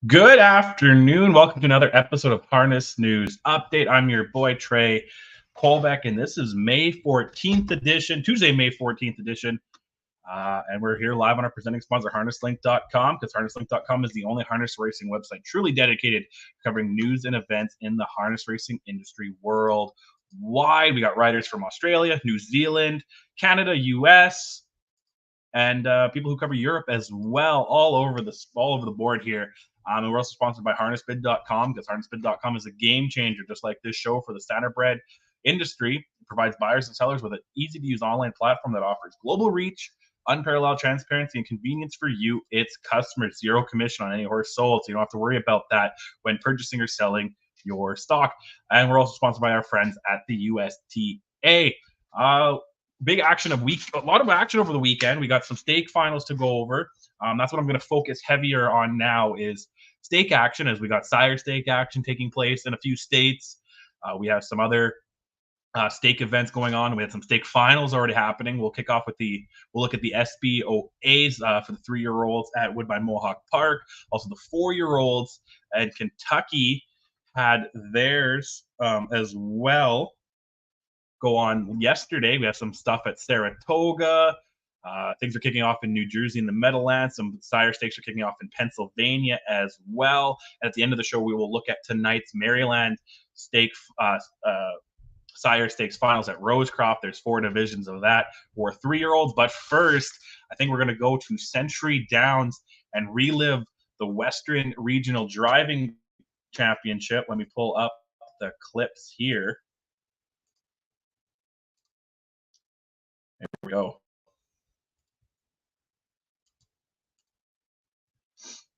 Good afternoon. Welcome to another episode of Harness News Update. I'm your boy, Trey Colbeck, and this is May 14th edition, Tuesday, May 14th edition. And we're here live on our presenting sponsor, harnesslink.com, because harnesslink.com is the only harness racing website truly dedicated to covering news and events in the harness racing industry worldwide. We got riders from Australia, New Zealand, Canada, US, and people who cover Europe as well, all over the board here. And we're also sponsored by harnessbid.com, because harnessbid.com is a game changer, just like this show, for the standardbred industry. It provides buyers and sellers with an easy-to-use online platform that offers global reach, unparalleled transparency, and convenience for you, its customers. Zero commission on any horse sold, so you don't have to worry about that when purchasing or selling your stock. And we're also sponsored by our friends at the USTA. Big action a lot of action over the weekend. We got some stake finals to go over. That's what I'm going to focus heavier on now, is stake action, as we got Sire Stake action taking place in a few states. We have some other stake events going on. We had some stake finals already happening. We'll look at the SBOAs for the 3-year-olds at Woodbine Mohawk Park. Also the 4-year-olds, and Kentucky had theirs as well go on yesterday. We have some stuff at Saratoga. Things are kicking off in New Jersey in the Meadowlands. Some Sire Stakes are kicking off in Pennsylvania as well. And at the end of the show, we will look at tonight's Maryland Sire Stakes Finals at Rosecroft. There's 4 divisions of that for 3-year-olds. But first, I think we're going to go to Century Downs and relive the Western Regional Driving Championship. Let me pull up the clips here. There we go.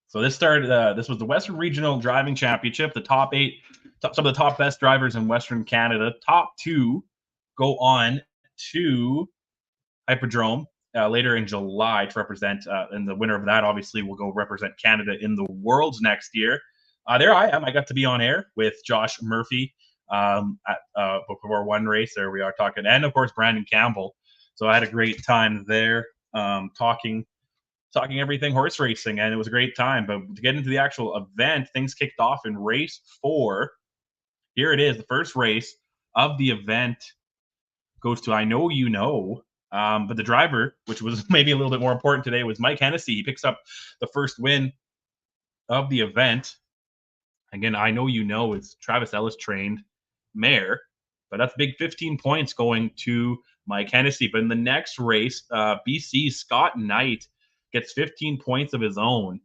So this started. This was the Western Regional Driving Championship. The some of the top best drivers in Western Canada. Top 2 go on to Hippodrome later in July to represent. And the winner of that, obviously, will go represent Canada in the Worlds next year. There I am. I got to be on air with Josh Murphy before one race. There we are talking, and of course Brandon Campbell. So I had a great time there, talking everything horse racing, and it was a great time. But to get into the actual event, things kicked off in race 4. Here it is. The first race of the event goes to I Know You Know. But the driver, which was maybe a little bit more important today, was Mike Hennessy. He picks up the first win of the event. Again, I Know You Know is Travis Ellis trained mare, but that's big 15 points going to Mike Hennessy. But in the next race, BC's Scott Knight gets 15 points of his own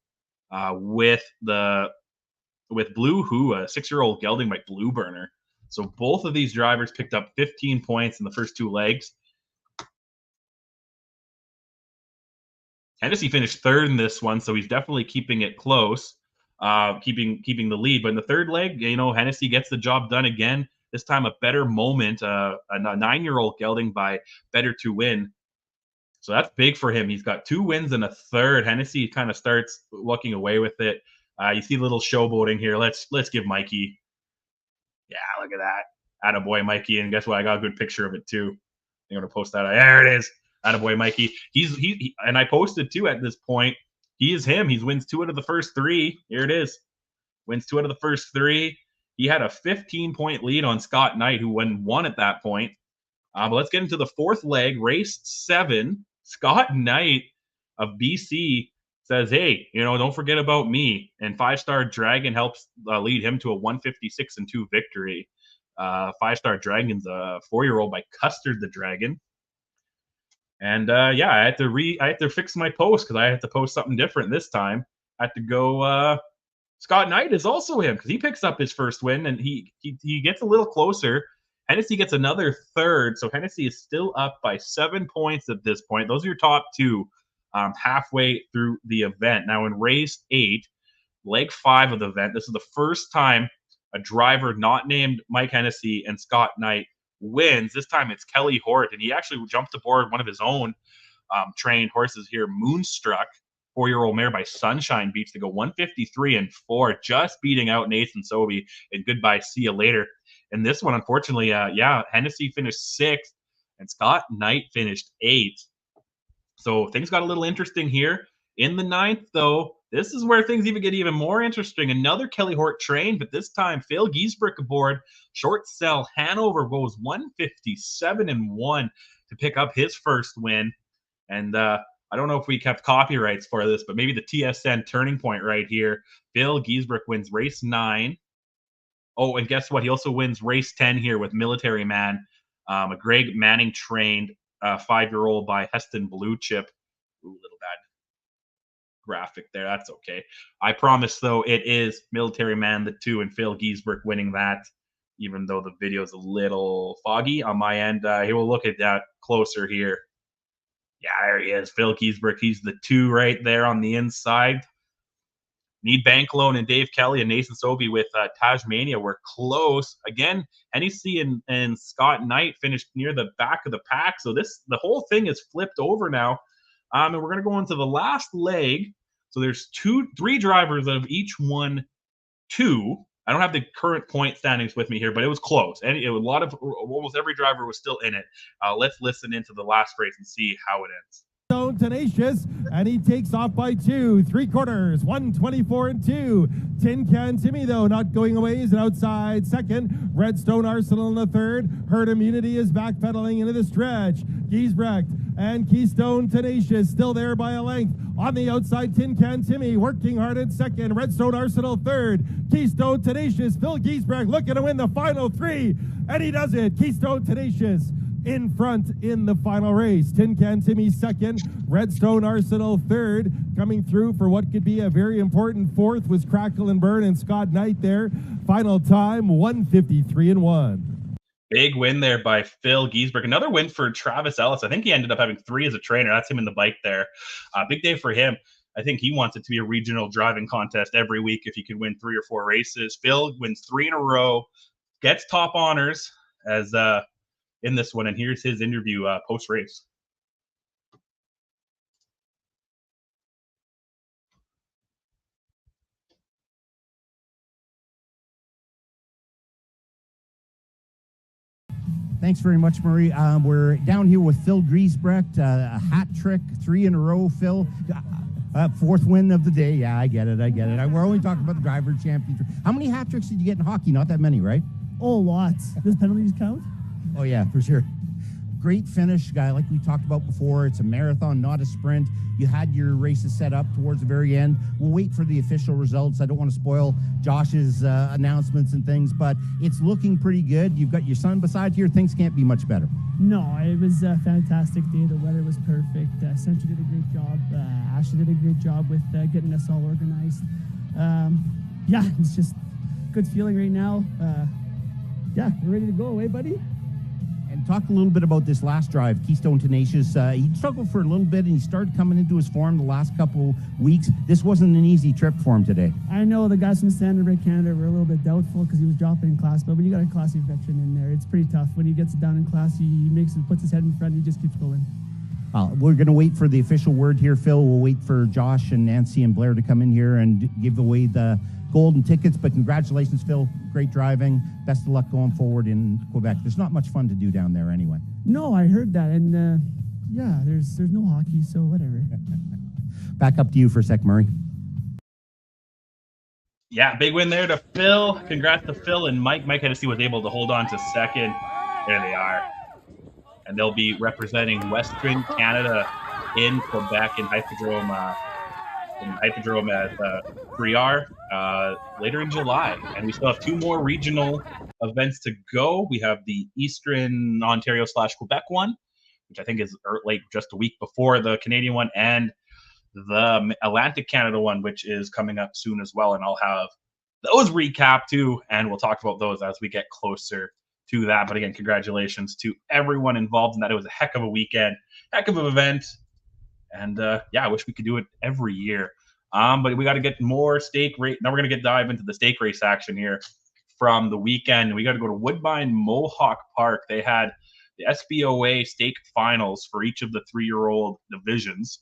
with Blue Who, a 6-year-old gelding by Blue Burner. So both of these drivers picked up 15 points in the first 2 legs. Hennessy finished 3rd in this one, so he's definitely keeping it close, keeping the lead. But in the 3rd leg, Hennessy gets the job done again. This time a Better Moment, a 9-year-old gelding by Better to Win. So that's big for him. He's got 2 wins and a 3rd. Hennessy kind of starts walking away with it. You see a little showboating here. Let's give Mikey. Yeah, look at that. Attaboy, Mikey. And guess what? I got a good picture of it too. I'm going to post that. There it is. Attaboy, Mikey. He and I posted too at this point. He is him. He wins 2 out of the first 3. Here it is. Wins 2 out of the first 3. He had a 15-point lead on Scott Knight, who won 1 at that point. But let's get into the 4th leg, race 7. Scott Knight of BC says, hey, don't forget about me. And 5-Star Dragon helps lead him to a 156-2 victory. 5-Star Dragon's a 4-year-old by Custard the Dragon. And I had to fix my post, because I had to post something different this time. I had to go Scott Knight is also him, because he picks up his first win, and he gets a little closer. Hennessy gets another 3rd, so Hennessy is still up by 7 points at this point. Those are your top 2 halfway through the event. Now in race 8, leg 5 of the event, this is the first time a driver not named Mike Hennessy and Scott Knight wins. This time it's Kelly Hort, and he actually jumped aboard one of his own trained horses here, Moonstruck, 4-year-old mare by Sunshine Beach to go 153-4, just beating out Nathan Sobey and Goodbye See You Later. And this one, unfortunately, Hennessy finished 6th and Scott Knight finished 8th. So things got a little interesting here. In the 9th, though, this is where things get even more interesting. Another Kelly Hort train, but this time Phil Giesbrecht aboard. Short Sell Hanover goes 157-1 to pick up his first win. And I don't know if we kept copyrights for this, but maybe the TSN turning point right here. Phil Giesbrecht wins race 9. Oh, and guess what? He also wins race 10 here with Military Man, a Greg Manning trained 5-year-old by Heston Blue Chip. Ooh, little bad graphic there. That's okay. I promise, though, it is Military Man, the 2, and Phil Giesbrecht winning that, even though the video is a little foggy on my end. Here, we'll look at that closer here. Yeah, there he is, Phil Giesbrecht. He's the 2 right there on the inside. Need Bank Loan and Dave Kelly and Nathan Sobey with Tasmania were close. Again, Hennessy and Scott Knight finished near the back of the pack. So the whole thing is flipped over now. And we're going to go into the last leg. So there's 3 drivers of each one 2. I don't have the current point standings with me here, but it was close. And almost every driver was still in it. Let's listen into the last race and see how it ends. Tenacious, and he takes off by 2 3/4, 124-2. Tin Can Timmy, though, not going away. He's an outside second. Redstone Arsenal in the 3rd. Herd Immunity is backpedaling into the stretch. Giesbrecht and Keystone Tenacious still there by a length. On the outside, Tin Can Timmy working hard at 2nd. Redstone Arsenal 3rd. Keystone Tenacious, Phil Giesbrecht looking to win the final 3, and he does it. Keystone Tenacious in front in the final race. Tin Can Timmy 2nd, Redstone Arsenal 3rd. Coming through for what could be a very important 4th was Crackle and Burn and Scott Knight there. Final time 153-1. Big win there by Phil Giesbrecht. Another win for Travis Ellis. I think he ended up having 3 as a trainer. That's him in the bike there. Big day for him. I think he wants it to be a regional driving contest every week if he could win 3 or 4 races. Phil wins 3 in a row, gets top honors as in this one, and here's his interview post-race. Thanks very much, Murray. We're down here with Phil Giesbrecht, a hat trick, 3 in a row, Phil. 4th win of the day. Yeah, I get it. We're only talking about the driver championship. How many hat tricks did you get in hockey? Not that many, right? Oh, lots. Does penalties count? Oh, yeah, for sure. Great finish, guy, like we talked about before. It's a marathon, not a sprint. You had your races set up towards the very end. We'll wait for the official results. I don't want to spoil Josh's announcements and things, but it's looking pretty good. You've got your son beside here. Things can't be much better. No, it was a fantastic day. The weather was perfect. Century did a great job. Ashley did a great job with getting us all organized. Yeah, it's just good feeling right now. Yeah, we're ready to go, eh, buddy? And talk a little bit about this last drive, Keystone Tenacious. He struggled for a little bit, and he started coming into his form the last couple weeks. This wasn't an easy trip for him today. I know the guys from Standard Red Canada were a little bit doubtful because he was dropping in class, but when you got a classy veteran in there, it's pretty tough. When he gets it down in class, he puts his head in front, and he just keeps going. We're going to wait for the official word here, Phil. We'll wait for Josh and Nancy and Blair to come in here and give away the golden tickets. But congratulations, Phil. Great driving. Best of luck going forward in Quebec. There's not much fun to do down there anyway. No, I heard that. And yeah, there's no hockey, so whatever. Back up to you for a sec, Murray. Yeah, big win there to Phil. Congrats to Phil and Mike. Mike Hennessy was able to hold on to 2nd. There they are. And they'll be representing Western Canada in Quebec in Hypodrome at 3R later in July. And we still have 2 more regional events to go. We have the Eastern Ontario / Quebec one, which I think is like just a week before the Canadian one, and the Atlantic Canada one, which is coming up soon as well. And I'll have those recapped too, and we'll talk about those as we get closer to that. But again, congratulations to everyone involved in that. It was a heck of a weekend, heck of an event. And yeah, I wish we could do it every year. But we got to get more stake race. Now we're going to dive into the stake race action here from the weekend. We got to go to Woodbine Mohawk Park. They had the SBOA stake finals for each of the 3-year-old divisions.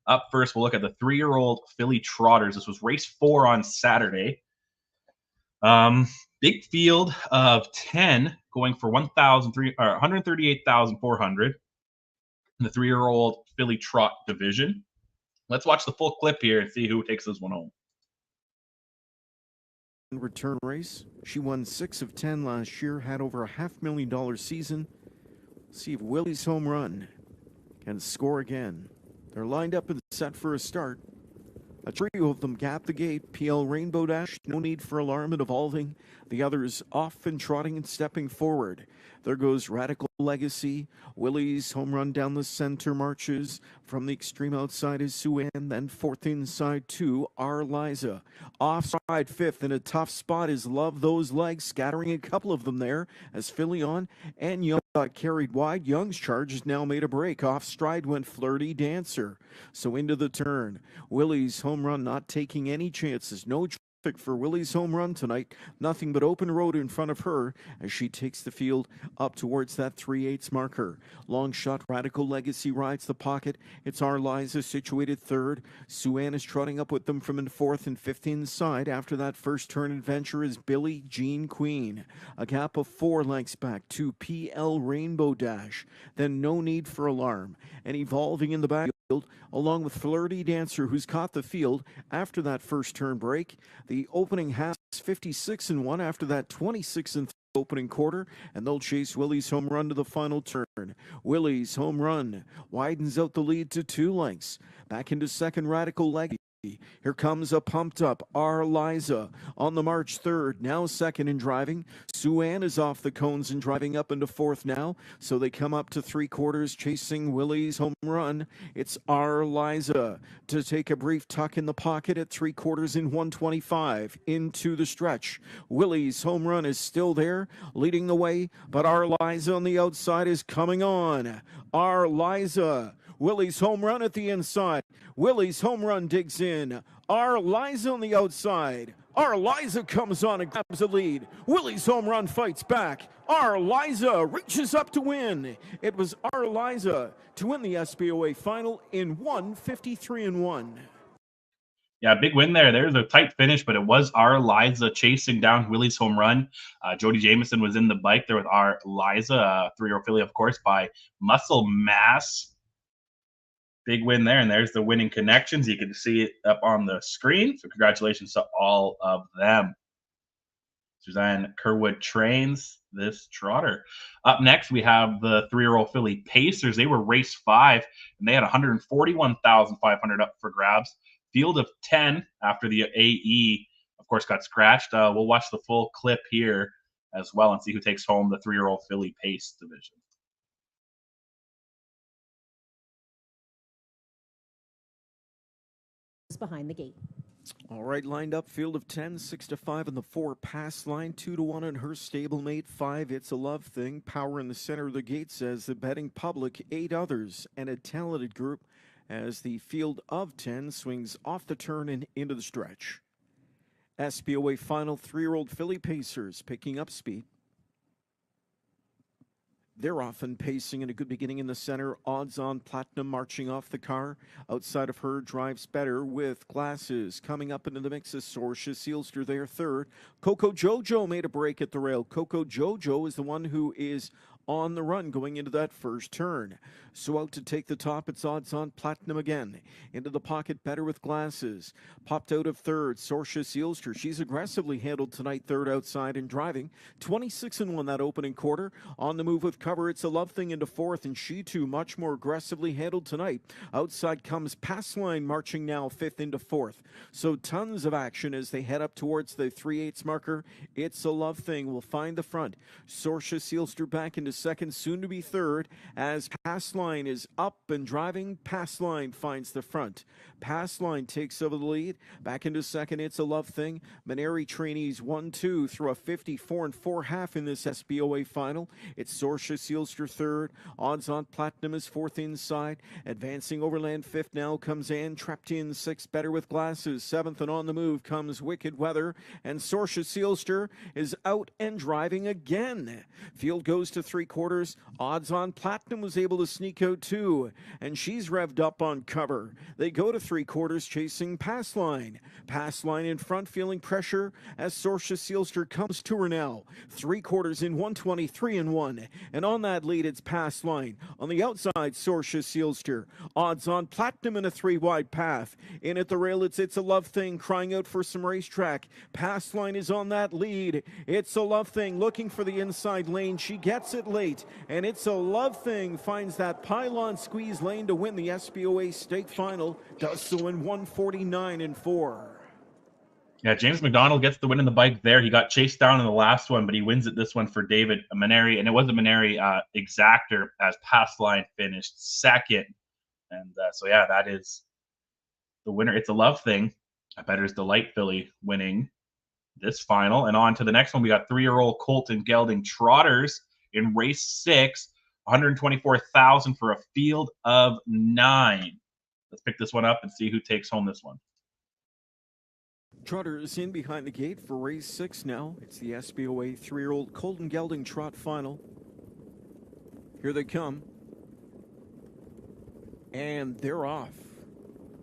Up first, we'll look at the 3-year-old filly trotters. This was race 4 on Saturday. Big field of 10 going for 138,400 in the 3-year-old filly trot division. Let's watch the full clip here and see who takes this one home. Return race. She won 6 of 10 last year, had over a $500,000 season. See if Willie's Home Run can score again. They're lined up and set for a start. A trio of them gap the gate. PL Rainbow Dash, no need for alarm and evolving. The others off and trotting and stepping forward. There goes Radical Legacy. Willie's Home Run down the center marches. From the extreme outside is Sue Ann. Then fourth inside to Our Liza. Offside fifth in a tough spot is Love Those Legs. Scattering a couple of them there as Philly on and Young got carried wide. Young's charge has now made a break. Off stride went Flirty Dancer. So into the turn. Willie's Home Run not taking any chances. No traffic for Willie's Home Run tonight. Nothing but open road in front of her as she takes the field up towards that 3/8 marker. Long shot Radical Legacy rides the pocket. It's Our Liza situated third. Sue Ann is trotting up with them from in fourth and fifth inside. After that first turn adventure is Billie Jean Queen. A gap of 4 lengths back to PL Rainbow Dash. Then No Need for Alarm. And evolving in the back along with Flirty Dancer, who's caught the field after that first turn break. The opening half is 56-1 after that 26-3 opening quarter, and they'll chase Willie's Home Run to the final turn. Willie's Home Run widens out the lead to 2 lengths. Back into second, Radical Legacy. Here comes a pumped up Our Liza on the march third, now second in driving. Sue Ann is off the cones and driving up into fourth now. So they come up to 3/4 chasing Willie's Home Run. It's Our Liza to take a brief tuck in the pocket at 3/4 in 125 into the stretch. Willie's Home Run is still there leading the way, but Our Liza on the outside is coming on. Our Liza. Willie's Home Run at the inside. Willie's Home Run digs in. Our Liza on the outside. Our Liza comes on and grabs the lead. Willie's Home Run fights back. Our Liza reaches up to win. It was Our Liza to win the SBOA final in 1:53-1. Yeah, big win there. There's a tight finish, but it was Our Liza chasing down Willie's Home Run. Jody Jamieson was in the bike there with Our Liza, 3-year-old filly, of course, by Muscle Mass. Big win there, and there's the winning connections. You can see it up on the screen. So congratulations to all of them. Suzanne Kerwood trains this trotter. Up next, we have the 3-year-old filly Pacers. They were race 5, and they had 141,500 up for grabs. Field of 10 after the AE, of course, got scratched. We'll watch the full clip here as well and see who takes home the 3-year-old filly Pace division. Behind the gate. All right, lined up, field of 10, 6-5 in the 4 pass line, 2-1 on her stablemate, 5 It's a Love Thing, power in the center of the gate, says the betting public, 8 others, and a talented group as the field of 10 swings off the turn and into the stretch. SBOA final, 3-year-old filly Pacers picking up speed. They're often pacing in a good beginning in the center. Odds on Platinum marching off the car. Outside of her drives better with Glasses. Coming up into the mix is Sorcia Sealster there third. Coco Jojo made a break at the rail. Coco Jojo is the one who is on the run going into that first turn. So out to take the top, it's Odds on Platinum again. Into the pocket, better with Glasses. Popped out of third, Sorcia Sealster. She's aggressively handled tonight, third outside and driving. 26-1 that opening quarter. On the move with cover, It's a Love Thing into fourth, and she too much more aggressively handled tonight. Outside comes Pass Line marching now fifth into fourth. So tons of action as they head up towards the 3/8 marker. It's a Love Thing will find the front. Sorcia Sealster back into second, soon to be third, as Pass Line is up and driving. Pass Line finds the front. Pass Line takes over the lead. Back into second, It's a Love Thing. Maneri trainees 1-2 through a 54.5 in this SBOA final. It's Sorcia Sealster third. Odds on Platinum is fourth inside. Advancing overland fifth now comes Ann. Trapped in sixth, Better with Glasses. Seventh and on the move comes Wicked Weather. And Sorcia Sealster is out and driving again. Field goes to 3 3/4. Odds on Platinum was able to sneak out too, and she's revved up on cover. They go to 3/4 chasing Pass Line. Pass Line in front, feeling pressure as Sorcia Sealster comes to her now. 3/4 in 123-1, and on that lead it's Pass Line. On the outside, Sorcia Sealster. Odds on Platinum in a 3-wide path. In at the rail, it's a love thing, crying out for some racetrack. Pass Line is on that lead. It's a love thing looking for the inside lane. She gets it late, and it's a love thing finds that pylon squeeze lane to win the SBOA Stake Final. Does so in 149-4. Yeah, James McDonald gets the win in the bike there. He got chased down in the last one, but he wins it this one for David Maneri, and it was a Maneri exactor as Pass Line finished second. And so, yeah, that is the winner. It's a love thing. I bet it's Delight Filly winning this final. And on to the next one, we got 3-year-old Colton Gelding Trotters in race 6, 124,000 for a field of 9. Let's pick this one up and see who takes home this one. Trotters in behind the gate for race 6 now. It's the SBOA 3-year-old Colton Gelding Trot Final. Here they come. And they're off.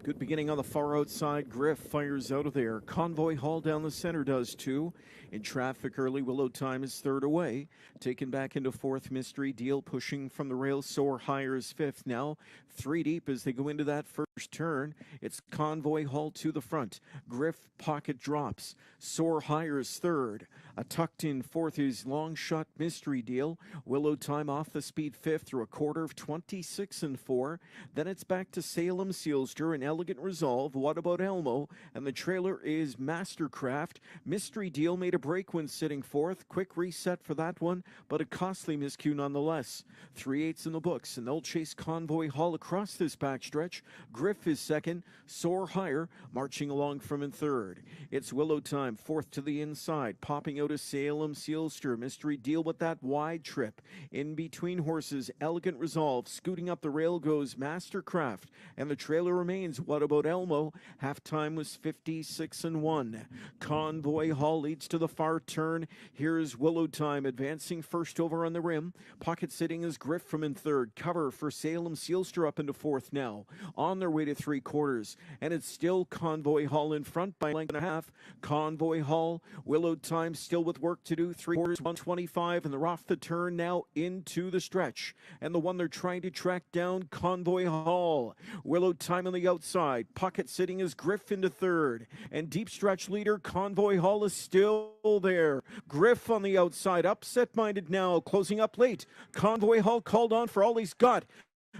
Good beginning on the far outside. Griff fires out of there. Convoy Hall down the center does too. In traffic early, Willow Time is third away. Taken back into fourth, Mystery Deal pushing from the rail. Soar Higher is fifth now. 3 deep as they go into that first turn. It's Convoy Hall to the front. Griff pocket drops. Soar Higher is third. A tucked in fourth is Long Shot Mystery Deal. Willow Time off the speed fifth through a quarter of 26-4. Then it's back to Salem Sealster and Elegant Resolve. What about Elmo? And the trailer is Mastercraft. Mystery Deal made a break when sitting fourth. Quick reset for that one, but a costly miscue nonetheless. 3/8 in the books, and they'll chase Convoy Hall across this backstretch. Griff is second. Soar Higher marching along from in third. It's Willow Time fourth to the inside, popping out a Salem Sealster. Mystery Deal with that wide trip. In between horses, Elegant Resolve. Scooting up the rail goes Mastercraft, and the trailer remains What About Elmo? Halftime was 56-1. Convoy Hall leads to the far turn. Here's Willow Time advancing first over on the rim. Pocket sitting is Griff from in third. Cover for Salem Sealster up into fourth now. On their way to 3/4. And it's still Convoy Hall in front by a length and a half. Convoy Hall, Willow Time still with work to do. 3/4, 125, and they're off the turn now into the stretch. And the one they're trying to track down, Convoy Hall. Willow Time on the outside. Pocket sitting is Griff into third. And deep stretch leader, Convoy Hall is still there. Griff on the outside, upset-minded now, closing up late. Convoy Hall called on for all he's got.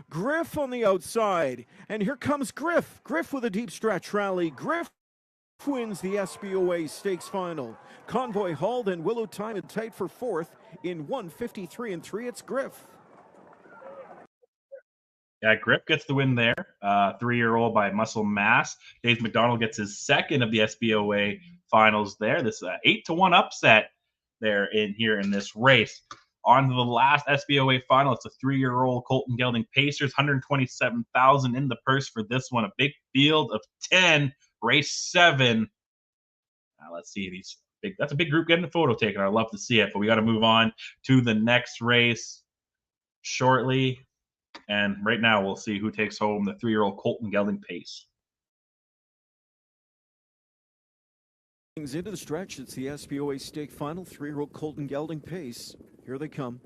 Griff on the outside, and here comes Griff. Griff with a deep stretch rally. Griff wins the SBOA Stakes Final. Convoy Hall, then Willow Time and tight for fourth in 153-3. It's Griff. Yeah, Griff gets the win there. 3-year-old by Muscle Mass. Dave McDonald gets his second of the SBOA Finals there. This 8-1 upset there in this race. On to the last SBOA final. It's a 3-year-old Colton Gelding Pacers, 127,000 in the purse for this one. A big field of 10, race 7. Let's see these big. That's a big group getting a photo taken. I'd love to see it, but we got to move on to the next race shortly. And right now, we'll see who takes home the 3-year-old Colton Gelding Pace. Into the stretch, it's the SBOA Stake Final. 3-year-old Colton Gelding Pace. Here they come.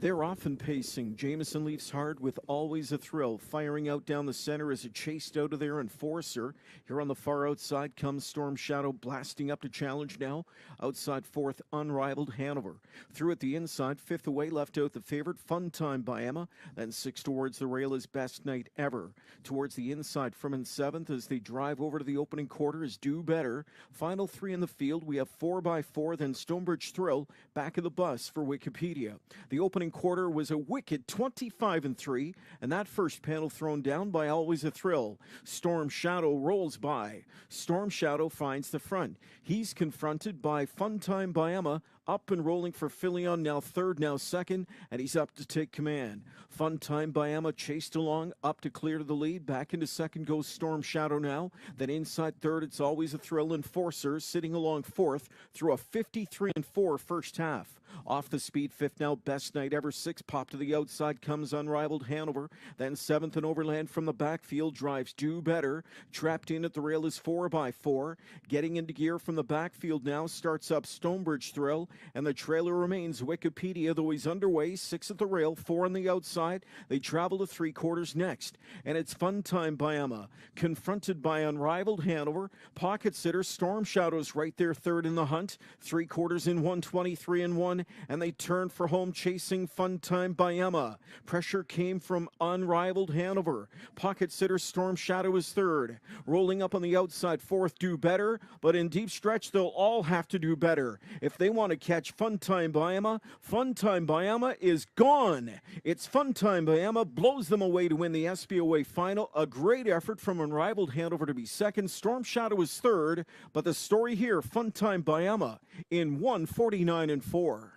They're often pacing. Jameson leaves hard with Always a Thrill, firing out down the center as it chased out of there Enforcer. Here on the far outside comes Storm Shadow, blasting up to challenge now. Outside fourth, Unrivaled Hanover. Through at the inside, fifth away, left out the favorite, Fun Time by Emma. Then 6 towards the rail is Best Night Ever. Towards the inside from in seventh as they drive over to the opening quarter is Do Better. Final 3 in the field, we have 4x4, then Stonebridge Thrill, back of the bus for Wikipedia. The opening quarter was a wicked 25-3, and that first panel thrown down by Always a Thrill. Storm Shadow rolls by. Storm Shadow finds the front. He's confronted by Fun Time by Emma, up and rolling for Filion, now third, now second, and he's up to take command. Fun Time by Emma chased along, up to clear to the lead. Back into second goes Storm Shadow now. Then inside third, it's Always a Thrill. Enforcer sitting along fourth through a 53-4 first half. Off the speed fifth now, Best Night Ever. Six pop to the outside, comes Unrivaled Hanover. Then seventh and Overland from the backfield drives Do Better. Trapped in at the rail is 4x4. Getting into gear from the backfield now starts up Stonebridge Thrill. And the trailer remains Wikipedia, though he's underway. Six at the rail, four on the outside. They travel to three quarters next. And it's Fun Time by Emma. Confronted by Unrivaled Hanover. Pocket Sitter, Storm Shadows right there third in the hunt. Three quarters in 1:23-1. And they turn for home chasing Fun Time by Emma. Pressure came from Unrivaled Hanover. Pocket Sitter, Storm Shadow is third. Rolling up on the outside fourth, Do Better. But in deep stretch, they'll all have to do better if they want to catch Fun Time by Emma. Fun Time by Emma is gone. It's Fun Time by Emma blows them away to win the SBOA final. A great effort from Unrivaled Hanover to be second. Storm Shadow is third. But the story here, Fun Time by Emma in 1:49-4.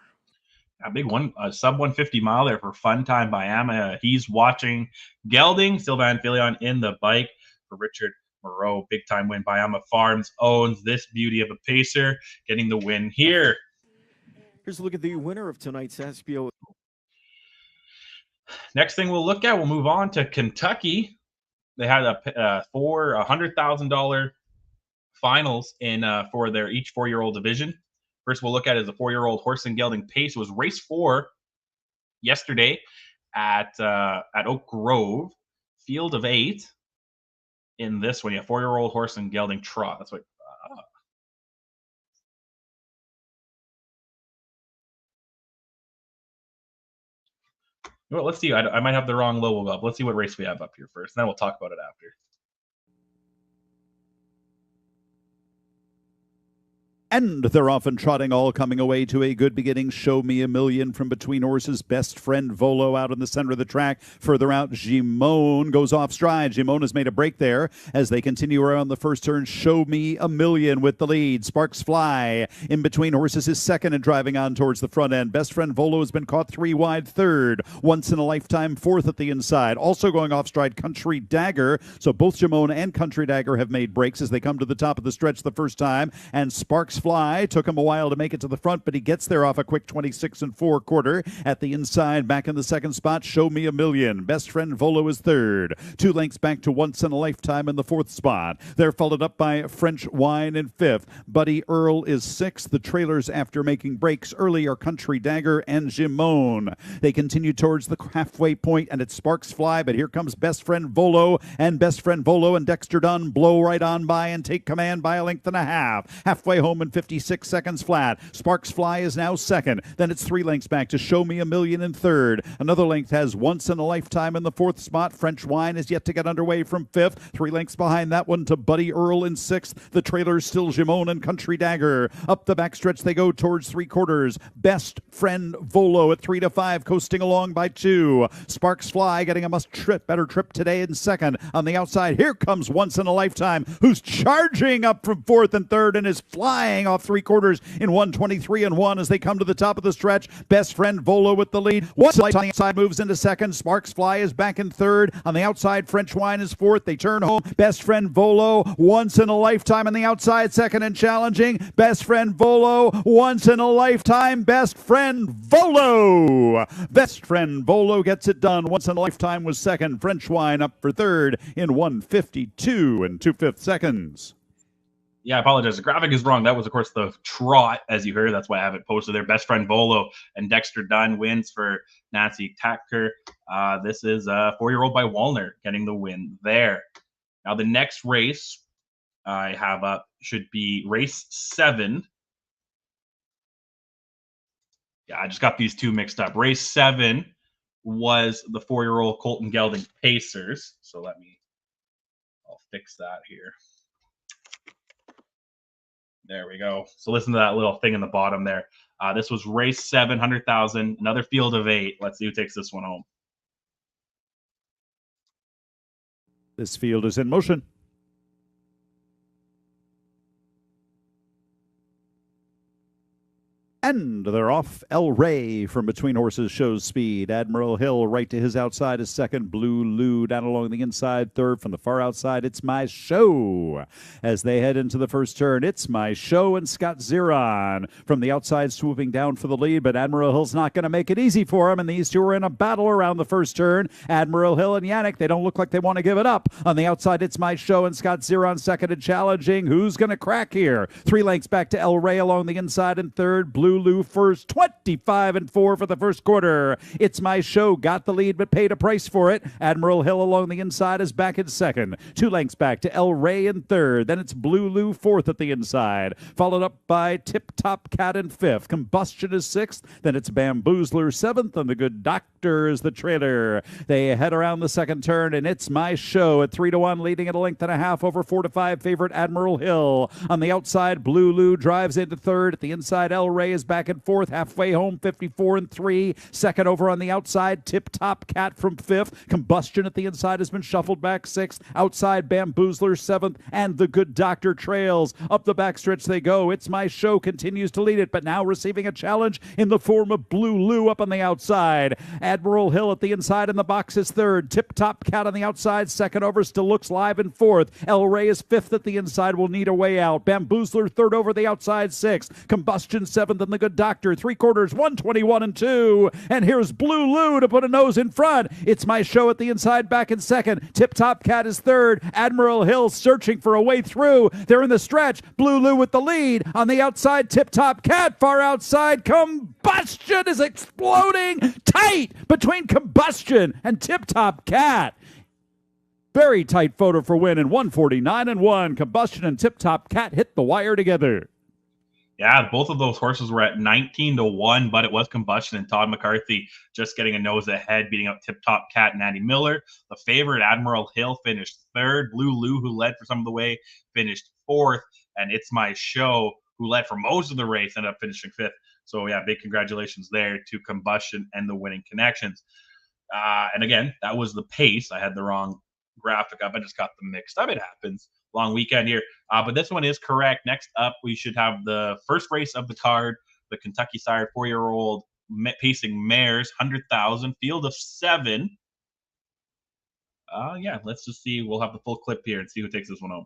A big one, sub 150 mile there for Fun Time by Emma. He's watching gelding. Sylvain Filion in the bike for Richard Moreau. Big time win by Emma Farms. Owns this beauty of a pacer, getting the win here. Here's a look at the winner of tonight's SBO. Next thing we'll look at, we'll move on to Kentucky. They had $100,000 finals in for their each 4-year-old division. First we'll look at is a 4-year-old horse and gelding pace. It was race 4 yesterday at Oak Grove, field of 8. In this one, 4-year-old horse and gelding trot. That's what. Well, let's see. I might have the wrong logo up. Let's see what race we have up here first, and then we'll talk about it after. And they're off and trotting, all coming away to a good beginning. Show Me a Million from between horses. Best Friend Volo out in the center of the track. Further out, Gimone goes off stride. Gimone has made a break there as they continue around the first turn. Show Me a Million with the lead. Sparks Fly in between horses is second and driving on towards the front end. Best Friend Volo has been caught 3 wide third. Once in a Lifetime fourth at the inside. Also going off stride, Country Dagger. So both Gimone and Country Dagger have made breaks as they come to the top of the stretch the first time. And Sparks Fly took him a while to make it to the front, but he gets there off a quick 26-4 quarter. At the inside, back in the second spot, Show Me a Million. Best Friend Volo is third. 2 lengths back to Once in a Lifetime in the fourth spot. They're followed up by French Wine in fifth. Buddy Earl is sixth. The trailers after making breaks early are Country Dagger and Gimone. They continue towards the halfway point, and it's Sparks Fly, but here comes Best Friend Volo, and Best Friend Volo and Dexter Dunn blow right on by and take command by a length and a half. Halfway home in 56 seconds flat. Sparks Fly is now second. Then it's 3 lengths back to Show Me a Million in third. Another length has Once in a Lifetime in the fourth spot. French Wine is yet to get underway from fifth. 3 lengths behind that one to Buddy Earl in sixth. The trailers still Gimone and Country Dagger. Up the backstretch they go towards three quarters. Best Friend Volo at 3 to 5, coasting along by 2. Sparks Fly getting a better trip today in second. On the outside, here comes Once in a Lifetime, who's charging up from fourth and third and is flying off 3 quarters in 1:23-1 as they come to the top of the stretch. Best Friend Volo with the lead. Once on the outside moves into second. Sparks Fly is back in third. On the outside, French Wine is fourth. They turn home. Best Friend Volo, Once in a Lifetime on the outside, second and challenging. Best Friend Volo, Once in a Lifetime. Best Friend Volo. Best Friend Volo gets it done. Once in a Lifetime was second. French Wine up for third in 1:52 and 2/5 seconds. Yeah, I apologize. The graphic is wrong. That was, of course, the trot, as you heard. That's why I have it posted there. Best Friend Volo and Dexter Dunn wins for Nancy Tacker. This is a 4-year-old by Walner getting the win there. Now, the next race I have up should be race 7. Yeah, I just got these two mixed up. Race 7 was the 4-year-old Colton Gelding Pacers. So I'll fix that here. There we go. So listen to that little thing in the bottom there. This was race 7, 100,000. Another field of 8. Let's see who takes this one home. This field is in motion. And they're off. El Rey from between horses shows speed. Admiral Hill right to his outside is second. Blue Lou down along the inside third. From the far outside, It's My Show. As they head into the first turn, It's My Show and Scott Ziron from the outside swooping down for the lead, but Admiral Hill's not going to make it easy for him, and these two are in a battle around the first turn. Admiral Hill and Yannick, they don't look like they want to give it up. On the outside, It's My Show and Scott Ziron second and challenging. Who's going to crack here? 3 lengths back to El Rey along the inside and third. Blue Lou first, 25-4 for the first quarter. It's My Show got the lead but paid a price for it. Admiral Hill along the inside is back in second. 2 lengths back to El Rey in third. Then it's Blue Lou fourth at the inside, followed up by Tip Top Cat in fifth. Combustion is sixth. Then it's Bamboozler seventh, and the Good Doctor is the trailer. They head around the second turn, and It's My Show at 3-1, leading at a length and a half over 4-5 favorite Admiral Hill. On the outside, Blue Lou drives into third. At the inside, El Rey is back in fourth, halfway home, 54-3. Second over on the outside, Tip Top Cat from fifth. Combustion at the inside has been shuffled back sixth. Outside, Bamboozler seventh, and the Good Doctor trails. Up the backstretch they go. It's My Show continues to lead it, but now receiving a challenge in the form of Blue Lou up on the outside. Admiral Hill at the inside in the box is third. Tip Top Cat on the outside, second over, still looks live in fourth. El Rey is fifth at the inside, will need a way out. Bamboozler third over the outside, sixth. Combustion seventh, and the Good Doctor 3/4, 121-2. And here's Blue Lou to put a nose in front. It's My Show at the inside, back in second. Tip Top Cat is third. Admiral Hill searching for a way through. They're in the stretch. Blue Lou with the lead. On the outside, Tip Top Cat. Far outside, Combustion is exploding. Tight between Combustion and Tip Top Cat. Very tight photo for win in 149-1. Combustion and Tip Top Cat hit the wire together. Yeah, both of those horses were at 19-1, but it was Combustion and Todd McCarthy just getting a nose ahead, beating out Tip Top Cat and Andy Miller. The favorite, Admiral Hill, finished third. Blue Lou, who led for some of the way, finished fourth. And It's My Show, who led for most of the race, ended up finishing fifth. So, yeah, big congratulations there to Combustion and the winning connections. And again, that was the pace. I had the wrong graphic up. I just got them mixed up. It happens. Long weekend here. But this one is correct. Next up, we should have the first race of the card, the Kentucky Sire 4-year-old pacing mares, 100,000, field of 7. Yeah, let's just see. We'll have the full clip here and see who takes this one home.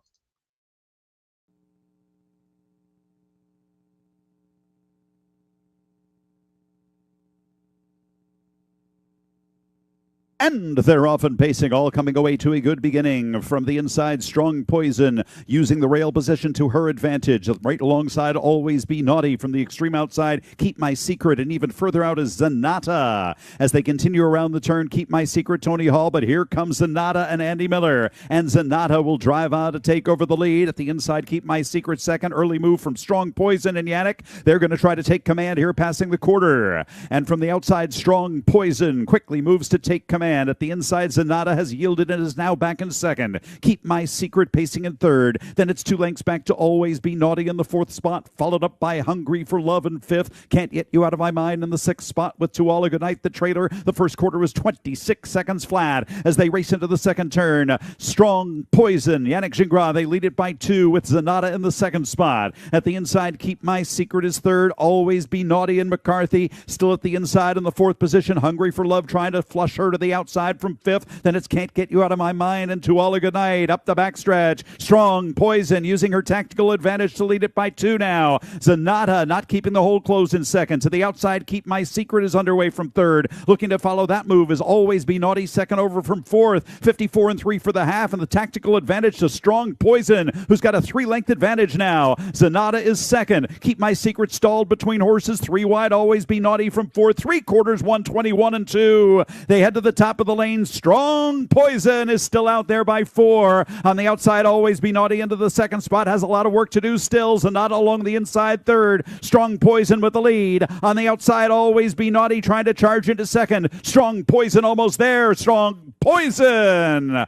And they're off and pacing, all coming away to a good beginning. From the inside, Strong Poison, using the rail position to her advantage. Right alongside, Always Be Naughty. From the extreme outside, Keep My Secret. And even further out is Zanata. As they continue around the turn, Keep My Secret, Tony Hall. But here comes Zanata and Andy Miller. And Zanata will drive out to take over the lead. At the inside, Keep My Secret second. Early move from Strong Poison and Yannick. They're going to try to take command here, passing the quarter. And from the outside, Strong Poison quickly moves to take command. At the inside, Zanata has yielded and is now back in second. Keep My Secret pacing in third. Then it's 2 lengths back to Always Be Naughty in the fourth spot, followed up by Hungry for Love in fifth. Can't Get You Out of My Mind in the sixth spot with To All a Good Night, the trailer. The first quarter was 26 seconds flat as they race into the second turn. Strong Poison, Yannick Gingras, they lead it by 2 with Zanata in the second spot. At the inside, Keep My Secret is third. Always Be Naughty and McCarthy still at the inside in the fourth position. Hungry for Love trying to flush her to the outside from fifth. Then it's Can't Get You Out of My Mind and To All a Good Night up the backstretch. Strong Poison using her tactical advantage to lead it by 2 now. Zanata not keeping the hold closed in second. To the outside, Keep My Secret is underway from third. Looking to follow that move is Always Be Naughty second over from fourth. 54-3 for the half, and the tactical advantage to Strong Poison, who's got a 3-length advantage now. Zanata is second. Keep My Secret stalled between horses. 3 wide. Always Be Naughty from fourth. 3/4, 121-2. They head to the top top of the lane. Strong Poison is still out there by 4. On the outside, Always Be Naughty into the second spot. Has a lot of work to do still, so not along the inside third. Strong Poison with the lead. On the outside, Always Be Naughty trying to charge into second. Strong Poison almost there. Strong Poison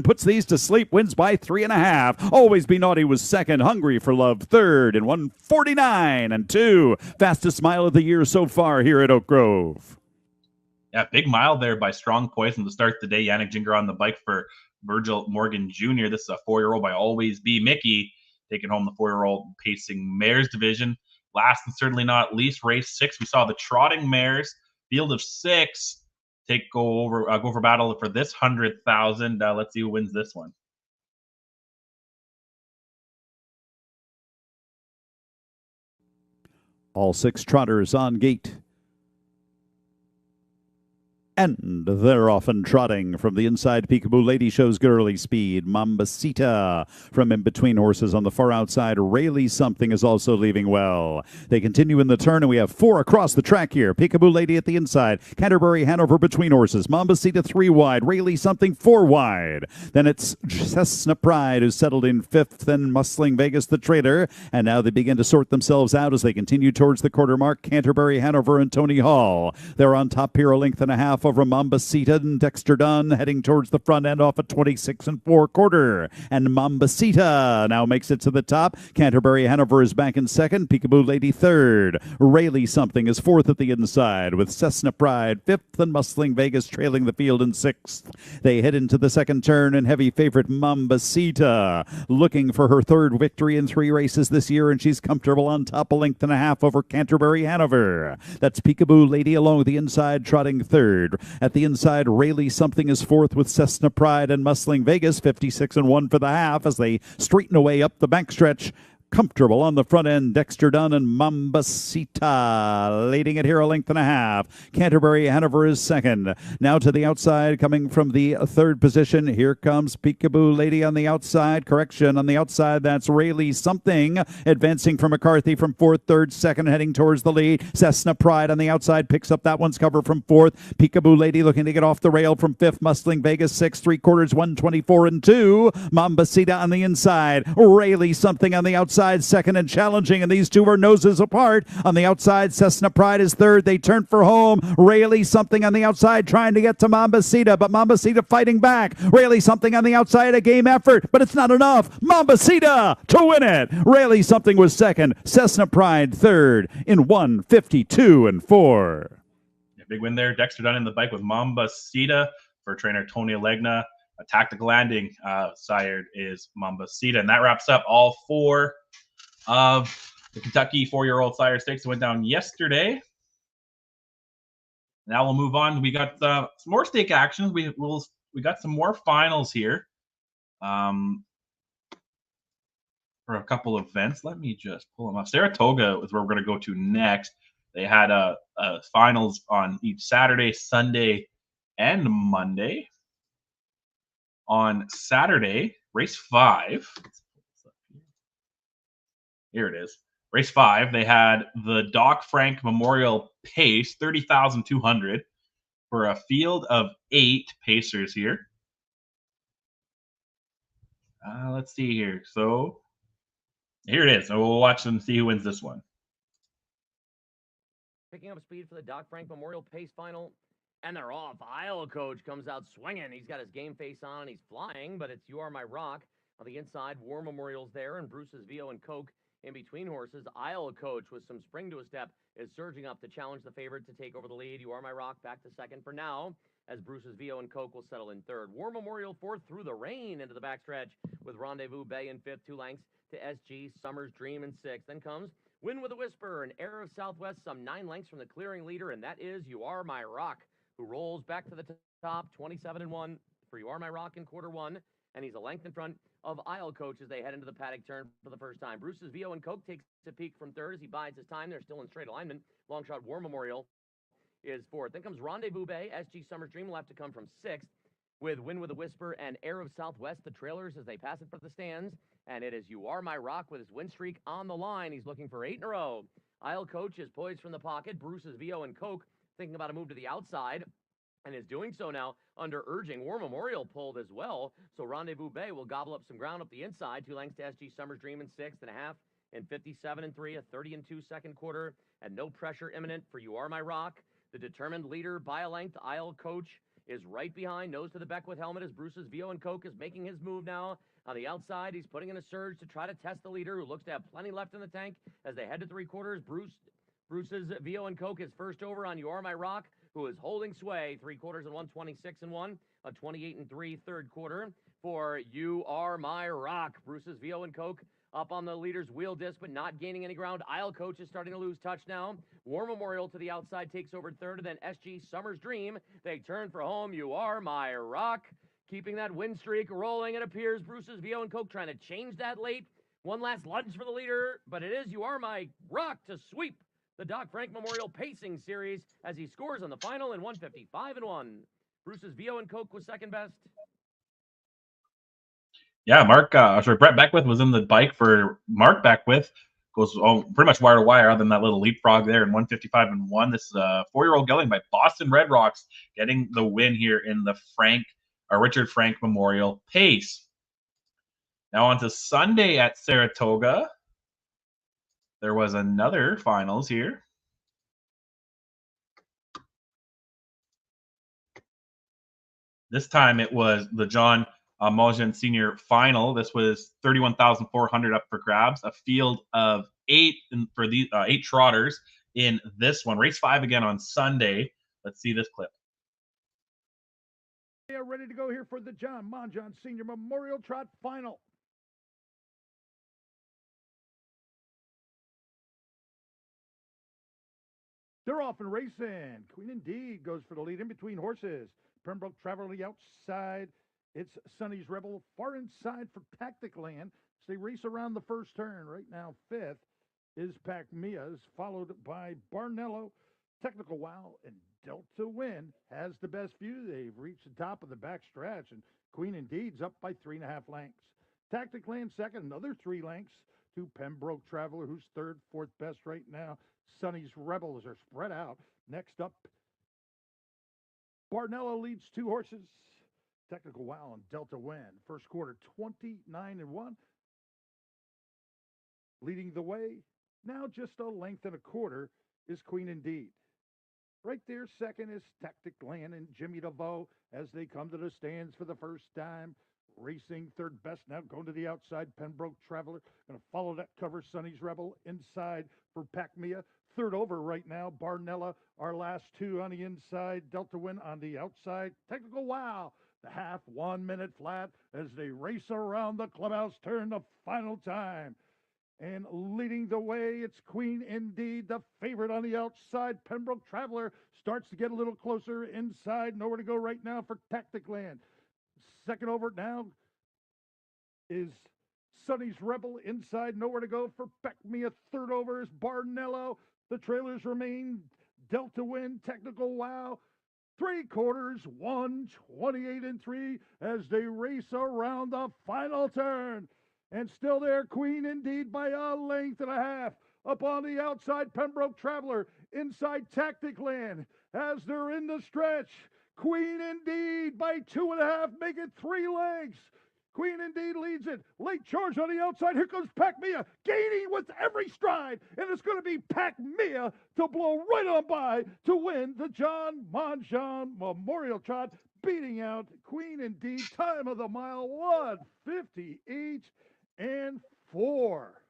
puts these to sleep, wins by 3.5. Always Be Naughty was second. Hungry for Love third in 1:49.2. Fastest mile of the year so far here at Oak Grove. Yeah, big mile there by Strong Poison to start the day. Yannick Ginger on the bike for Virgil Morgan Jr. This is a 4-year-old by Always Be Mickey, taking home the 4-year-old pacing mares division. Last and certainly not least, race 6. We saw the trotting mares, field of 6, go for battle for this 100,000. Let's see who wins this one. All 6 trotters on gate. And they're off and trotting. From the inside, Peekaboo Lady shows good early speed. Mambasita from in between horses on the far outside. Rayleigh Something is also leaving well. They continue in the turn, and we have 4 across the track here. Peekaboo Lady at the inside. Canterbury Hanover between horses. Mambasita 3 wide. Rayleigh Something 4 wide. Then it's Cessna Pride who's settled in 5th. Then Musling Vegas the trailer. And now they begin to sort themselves out as they continue towards the quarter mark. Canterbury Hanover and Tony Hall. They're on top here, a length and a half over Mambasita, and Dexter Dunn heading towards the front end off a 26 4/4. And Mambasita now makes it to the top. Canterbury Hanover is back in second. Peekaboo Lady third. Rayleigh Something is 4th at the inside, with Cessna Pride 5th and Musling Vegas trailing the field in 6th. They head into the second turn, and heavy favorite Mambasita looking for her 3rd victory in 3 races this year, and she's comfortable on top, a length and a half over Canterbury Hanover. That's Peekaboo Lady along with the inside, trotting 3rd. At the inside, Rayleigh Something is 4th with Cessna Pride and Musling Vegas, 56 1 for the half as they straighten away up the backstretch. Comfortable on the front end, Dexter Dunn and Mambasita leading it here a length and a half. Canterbury Hanover is second. Now to the outside, coming from the 3rd position. Here comes Peekaboo Lady on the outside. Correction, on the outside, that's Rayleigh Something advancing from McCarthy from 4th, 3rd, 2nd, heading towards the lead. Cessna Pride on the outside picks up that one's cover from 4th. Peekaboo Lady looking to get off the rail from 5th. Musling Vegas 6 3/4, 124.2. Mambasita on the inside. Rayleigh Something on the outside. Second and challenging, and these two are noses apart. On the outside, Cessna Pride is 3rd. They turn for home. Rayleigh Something on the outside trying to get to Mambasita, but Mambasita fighting back. Rayleigh Something on the outside, a game effort, but it's not enough. Mambasita to win it. Rayleigh Something was 2nd. Cessna Pride 3rd in 1:52.4. Yeah, big win there. Dexter Dunn in the bike with Mambasita for trainer Tony Alegna. A tactical landing sired is Mambasita. And that wraps up all 4 of the Kentucky 4-year-old Sire Stakes that went down yesterday. Now we'll move on. We got some more stake actions. We got some more finals here for a couple of events. Let me just pull them up. Saratoga is where we're going to go to next. They had finals on each Saturday, Sunday, and Monday. On Saturday, race 5. Here it is. Race 5, they had the Doc Frank Memorial Pace, 30,200 for a field of 8 pacers here. Let's see here. So here it is. So we'll watch them see who wins this one. Picking up speed for the Doc Frank Memorial Pace Final. And they're off. Isle Coach comes out swinging. He's got his game face on. He's flying, but it's You Are My Rock. On the inside, War Memorial's there, and Bruce's VO and Coke in between horses. Isle Coach with some spring to a step is surging up to challenge the favorite to take over the lead. You Are My Rock back to second for now, as Bruce's VO and Coke will settle in 3rd. War Memorial 4th through the rain into the backstretch with Rendezvous Bay in 5th, 2 lengths to SG, Summer's Dream in 6th. Then comes Win with a Whisper and Air of Southwest, some 9 lengths from the clearing leader, and that is You Are My Rock, who rolls back to the top, 27 1 for You Are My Rock in quarter 1, and he's a length in front of Isle Coach as they head into the paddock turn for the first time. Bruce's VO and Coke takes a peek from 3rd as he bides his time. They're still in straight alignment. Long shot War Memorial is 4th. Then comes Rendezvous Bay. SG Summer's Dream will have to come from 6th with Win with a Whisper and Air of Southwest, the trailers as they pass it for the stands. And it is You Are My Rock with his win streak on the line. He's looking for 8 in a row. Isle Coach is poised from the pocket. Bruce's VO and Coke thinking about a move to the outside. and is doing so now under urging. War Memorial pulled as well, so Rendezvous Bay will gobble up some ground up the inside. 2 lengths to SG Summers Dream in 6.5 and 57-3, a 30-2 second quarter, and no pressure imminent for You Are My Rock. The determined leader by a length, Isle Coach, is right behind, nose to the Beckwith helmet as Bruce's VO and Coke is making his move now. On the outside, he's putting in a surge to try to test the leader, who looks to have plenty left in the tank as they head to 3/4. Bruce's VO and Coke is first over on You Are My Rock, who is holding sway. 3/4 and 126-1, a 28-3 third quarter for You Are My Rock. Bruce's VO and Coke up on the leader's wheel disc, but not gaining any ground. Isle Coach is starting to lose touch now. War Memorial to the outside takes over third, and then SG Summer's Dream. They turn for home. You Are My Rock, keeping that win streak rolling. It appears Bruce's VO and Coke trying to change that late. One last lunge for the leader, but it is You Are My Rock to sweep the Doc Frank Memorial Pacing Series as he scores on the final in 155-1. Bruce's VO and Coke was second best. Yeah, Brett Beckwith was in the bike for Mark Beckwith. Goes pretty much wire to wire, other than that little leapfrog there in 155-1. This is a 4-year-old gelding by Boston Red Rocks getting the win here in the Richard Frank Memorial Pace. Now on to Sunday at Saratoga. There was another finals here. This time it was the John Mulligan Senior Final. This was 31,400 up for grabs. A field of 8 for the 8 trotters in this one. Race 5 again on Sunday. Let's see this clip. They are ready to go here for the John Monjon Senior Memorial Trot Final. They're off and racing. Queen Indeed goes for the lead in between horses. Pembroke Traveler on the outside. It's Sonny's Rebel far inside for Tactic Land. So they race around the first turn. Right now, 5th is Pac Mia's, followed by Barnello. Technical Wow and Delta Wind has the best view. They've reached the top of the back stretch, and Queen Indeed's up by 3.5 lengths. Tactic Land second, another 3 lengths to Pembroke Traveler, who's third, 4th best right now. Sonny's Rebels are spread out. Next up, Barnello leads 2 horses. Technical Wow and Delta Wind. First quarter, 29-1. Leading the way, now just a length and a quarter, is Queen Indeed. Right there, second is Tactic Land and Jimmy DeVoe as they come to the stands for the first time. Racing third best now, going to the outside, Pembroke Traveler. Going to follow that cover, Sonny's Rebel inside for Pac Mia. Third over right now, Barnella. Our last 2 on the inside, Delta Wind on the outside. Technical Wow, the half 1 minute flat as they race around the clubhouse turn the final time. And leading the way, it's Queen Indeed, the favorite on the outside. Pembroke Traveler starts to get a little closer inside. Nowhere to go right now for Tactic Land. Second over now is Sonny's Rebel inside. Nowhere to go for Pac Mia. Third over is Barnello. The trailers remain Delta Wind, Technical Wow. 3/4, 128-3 as they race around the final turn. And still there, Queen Indeed by a length and a half. Up on the outside, Pembroke Traveler. Inside, Tactic Land as they're in the stretch. Queen Indeed by 2.5, make it 3 lengths. Queen Indeed leads it. Late charge on the outside. Here comes Pac Mia, gaining with every stride. And it's going to be Pac Mia to blow right on by to win the John Monjon Memorial Trot, beating out Queen Indeed. Time of the mile, 1:58.4.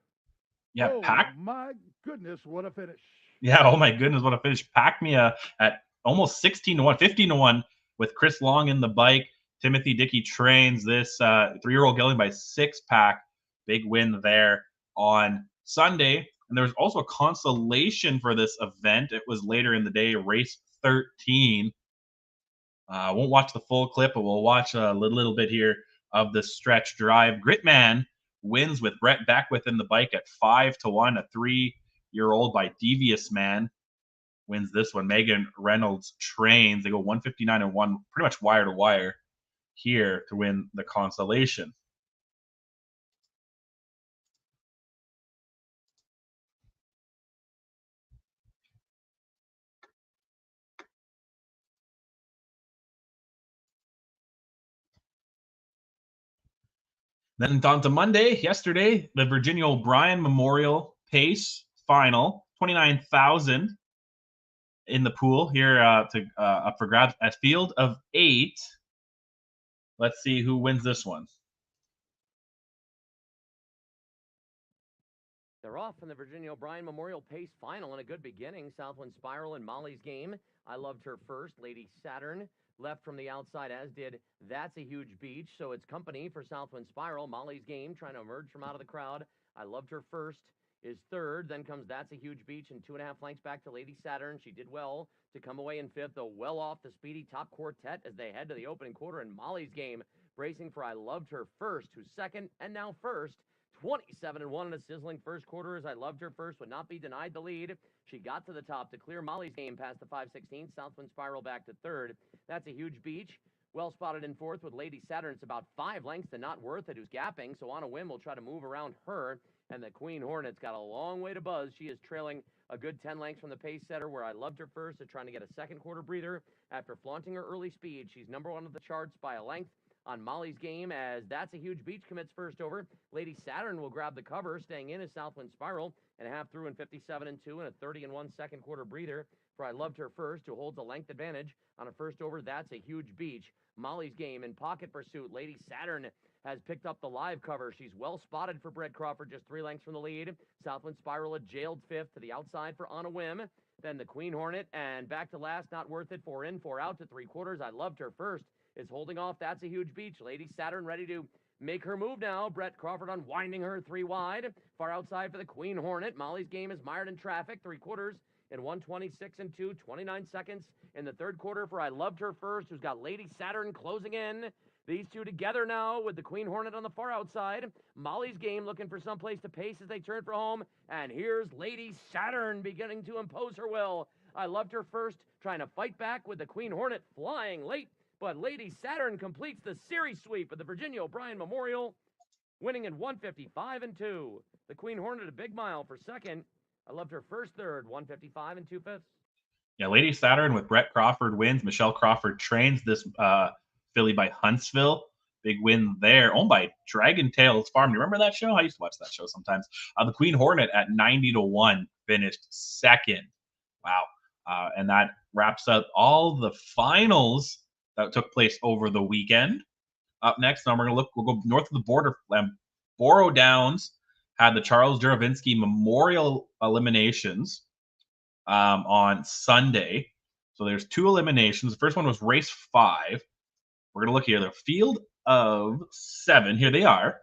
Yeah, oh my goodness, what a finish. Yeah, oh my goodness, what a finish. Pac Mia at almost 16-1, 15-1 with Chris Long in the bike. Timothy Dickey trains this 3-year-old gelding by 6-pack. Big win there on Sunday. And there was also a consolation for this event. It was later in the day, race 13. I won't watch the full clip, but we'll watch a little bit here of the stretch drive. Gritman wins with Brett Beckwith in the bike at 5-1. A 3-year-old by Devious Man wins this one. Megan Reynolds trains. They go 159-1, pretty much wire to wire here to win the consolation. Then on to Monday, yesterday, the Virginia O'Brien Memorial Pace Final, 29,000 in the pool here up for grabs. A field of 8. Let's see who wins this one. They're off in the Virginia O'Brien Memorial Pace Final in a good beginning. Southwind Spiral in Molly's Game. I loved her first. Lady Saturn left from the outside, as did That's a Huge Beach. So it's company for Southwind Spiral. Molly's Game trying to emerge from out of the crowd. I loved her first is third. Then comes That's a Huge Beach and 2.5 lengths back to Lady Saturn. She did well to come away in fifth, though well off the speedy top quartet as they head to the opening quarter. In Molly's Game, bracing for I loved her first, who's second and now first. 27-1 in a sizzling first quarter as I loved her first would not be denied the lead. She got to the top to clear Molly's Game past the 5:16. Southwind Spiral back to third. That's a Huge Beach. Well spotted in fourth with Lady Saturn. It's about 5 lengths to Not Worth It, who's gapping. So on a whim, we'll try to move around her. And the Queen Hornet's got a long way to buzz. She is trailing a good 10 lengths from the pace setter, where I loved her first. They're trying to get a second quarter breather after flaunting her early speed. She's number one of the charts by a length. On Molly's Game, as That's a Huge Beach commits first over. Lady Saturn will grab the cover, staying in as Southwind Spiral, and a half through in 57-2 and a 30-1 second quarter breather for I loved her first, who holds a length advantage on a first over. That's a Huge Beach. Molly's Game in pocket pursuit. Lady Saturn has picked up the live cover. She's well spotted for Brett Crawford, just 3 lengths from the lead. Southwind Spiral a jailed fifth to the outside for On a Whim. Then the Queen Hornet, and back to last, Not Worth It, 4 in, 4 out to 3/4. I loved her first is holding off That's a Huge Beach. Lady Saturn ready to make her move now. Brett Crawford unwinding her 3 wide. Far outside for the Queen Hornet. Molly's Game is mired in traffic. 3/4 in 1:26-2, 29 seconds in the third quarter for I loved her first, who's got Lady Saturn closing in. These two together now with the Queen Hornet on the far outside. Molly's Game looking for someplace to pace as they turn for home. And here's Lady Saturn beginning to impose her will. I loved her first, trying to fight back with the Queen Hornet flying late. But Lady Saturn completes the series sweep of the Virginia O'Brien Memorial, winning in 155-2. The Queen Hornet a big mile for second. I loved her first third, 155 2/5. Yeah, Lady Saturn with Brett Crawford wins. Michelle Crawford trains this filly by Huntsville. Big win there, owned by Dragon Tails Farm. You remember that show? I used to watch that show sometimes. The Queen Hornet at 90-1 finished second. Wow. And that wraps up all the finals that took place over the weekend. Up next, now we'll go north of the border. Borough Downs had the Charles Juravinski Memorial eliminations on Sunday. So there's 2 eliminations. The first one was race 5. We're going to look here. The field of 7. Here they are.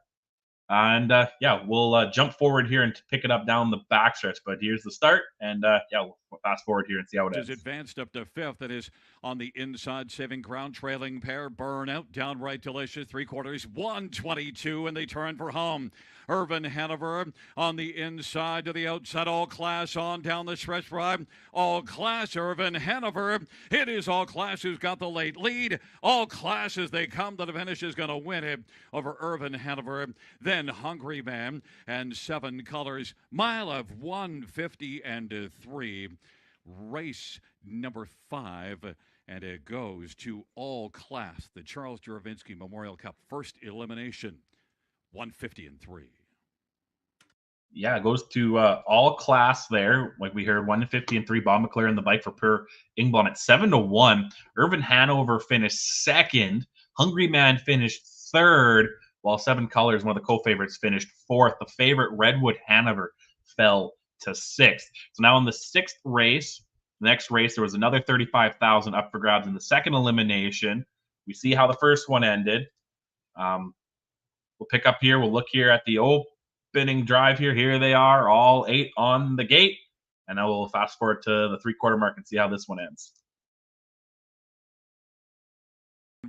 And yeah, we'll jump forward here and pick it up down the backstretch. But here's the start, and yeah, we'll fast forward here and see how it ends. Is advanced up to 5th. That is on the inside, saving ground, trailing pair. Burnout, downright delicious. 3/4, 122, and they turn for home. Irvin Hanover on the inside to the outside. All Class on down the stretch drive. All Class, Irvin Hanover. It is All Class who's got the late lead. All Class as they come to the finish is going to win it over Irvin Hanover. Then Hungry Man and 7 Colors. Mile of 150-3. Race number 5. And it goes to All Class, the Charles Juravinski Memorial Cup first elimination. 150-3. Yeah, it goes to All Class there. Like we heard, 150-3. Bob McLaren the bike for Per Ingblom at 7-1. Irvin Hanover finished second. Hungry Man finished third, while 7 Colors, one of the co-favorites, finished fourth. The favorite, Redwood Hanover, fell to 6th. So now in the 6th race, the next race, there was another 35,000 up for grabs in the second elimination. We see how the first one ended. We'll pick up here. We'll look here at the opening drive here. Here they are, all 8 on the gate. And now we'll fast forward to the 3/4 mark and see how this one ends.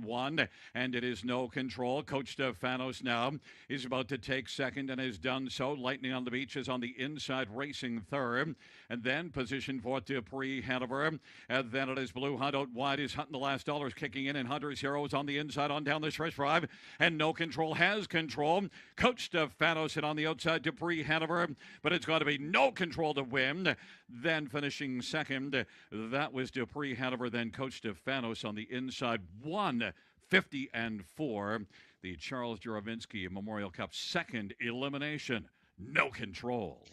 1, and it is No Control. Coach Stefanos now is about to take second and has done so. Lightning on the Beach is on the inside, racing third, and then position for Dupree Hanover, and then it is Blue Hunt out wide. Is Hunting the Last Dollars kicking in, and Hunter's Hero is on the inside on down the stretch drive, and No Control has control. Coach Stefanos and on the outside, Dupree Hanover, but it's got to be No Control to win. Then finishing second, that was Dupree Hanover, then Coach Stefanos on the inside, 150-4. the Charles Juravinsky Memorial Cup second elimination. No control.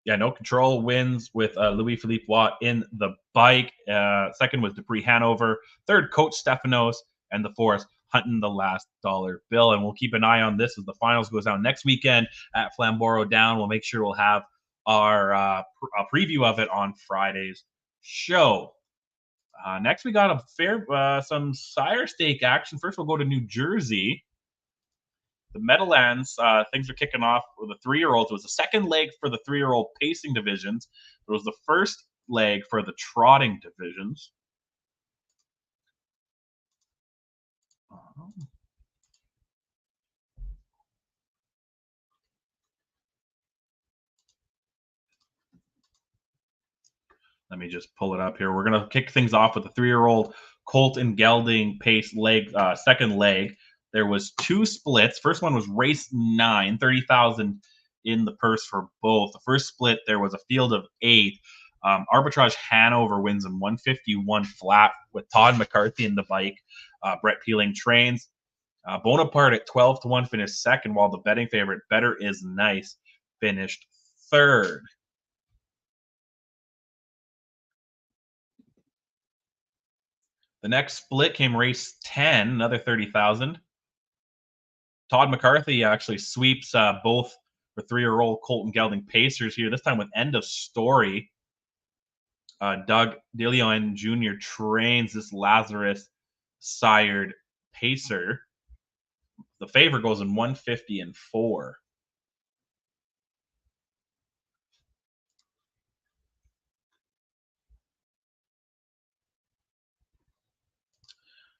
Yeah, no control wins with Louis Philippe Watt in the bike. Second was Dupree Hanover. Third, Coach Stefanos. And the fourth, hunting the last dollar bill. And we'll keep an eye on this as the finals goes down next weekend at Flamborough Down. We'll make sure we'll have our a preview of it on Friday's show. Next, we got some Sire Stake action. First, we'll go to New Jersey. The Meadowlands, things are kicking off with the 3-year-olds. It was the second leg for the 3-year-old pacing divisions. It was the first leg for the trotting divisions. Let me just pull it up here. We're going to kick things off with the 3-year-old Colt and Gelding pace leg, second leg. There was 2 splits. First one was race 9, 30,000 in the purse for both. The first split, there was a field of 8. Arbitrage Hanover wins in 151 flat with Todd McCarthy in the bike. Brett Peeling trains. Bonaparte at 12-1 finished second, while the betting favorite Better Is Nice finished third. The next split came race 10, another 30,000. Todd McCarthy actually sweeps both for 3-year-old Colton Gelding Pacers here, this time with End of Story. Doug DeLeon Jr. trains this Lazarus sired pacer. The favorite goes in 150 and 4.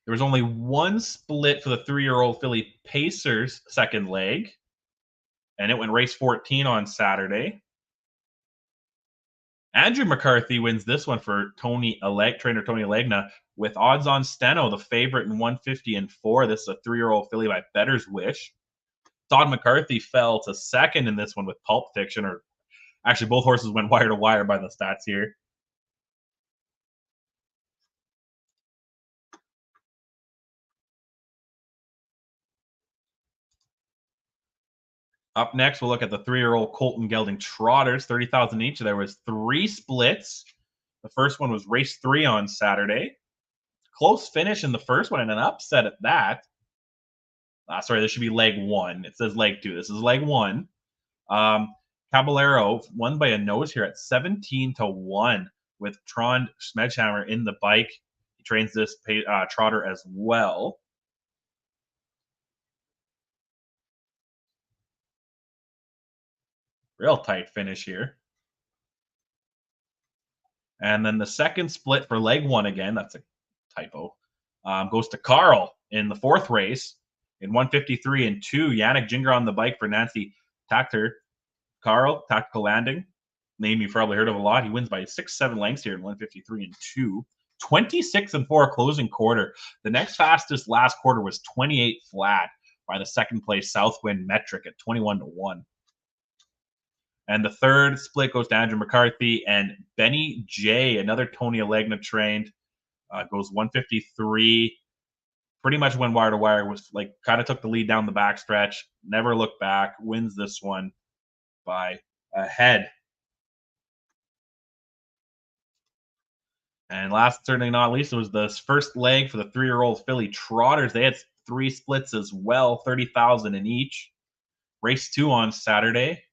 There was only one split for the 3-year-old Philly Pacers second leg, and it went race 14 on Saturday. Andrew McCarthy wins this one for trainer Tony Alegna with odds on Steno, the favorite in 150 and 4. This is a 3-year-old filly by Better's Wish. Todd McCarthy fell to second in this one with Pulp Fiction, or actually both horses went wire to wire by the stats here. Up next, we'll look at the 3-year-old Colton Gelding Trotters, 30,000 each. There was 3 splits. The first one was race 3 on Saturday. Close finish in the first one and an upset at that. Sorry, this should be leg 1. It says leg 2. This is leg 1. Caballero won by a nose here at 17-1 with Trond Smedhammer in the bike. He trains this trotter as well. Real tight finish here. And then the second split for leg 1 again, that's a typo, goes to Carl in the 4th race in 153 and 2. Yannick Ginger on the bike for Nancy Tactor. Carl, Tactical Landing, name you've probably heard of a lot. He wins by 6-7 lengths here in 153 and 2. 26 and 4 closing quarter. The next fastest last quarter was 28 flat by the second place Southwind Metric at 21-1. And the third split goes to Andrew McCarthy and Benny J, another Tony Alegna trained, goes 153. Pretty much went wire to wire, was like kind of took the lead down the backstretch, never looked back, wins this one by a head. And last, certainly not least, it was the first leg for the 3-year-old Philly Trotters. They had 3 splits as well, 30,000 in each. Race 2 on Saturday.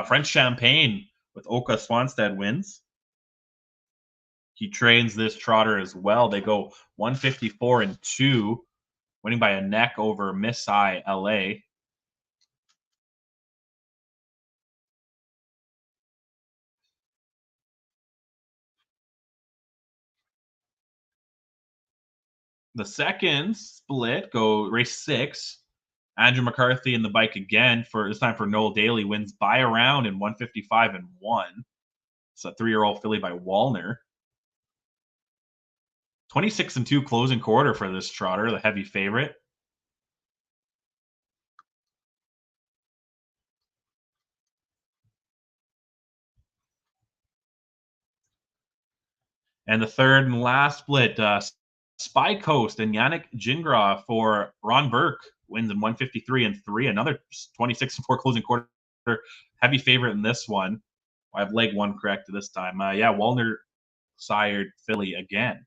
French Champagne with Oka Swanstead wins. He trains this trotter as well. They go 154 and 2, winning by a neck over Miss I LA. The second split go race 6. Andrew McCarthy in the bike again for this time for Noel Daly, wins by a round in 155 and 1. It's a 3-year-old filly by Wallner. 26 and 2 closing quarter for this trotter, the heavy favorite. And the third and last split, Spy Coast and Yannick Gingras for Ron Burke wins in 153-3. Another 26-4 closing quarter. Heavy favorite in this one. I have leg one correct this time. Yeah, Walner sired filly again.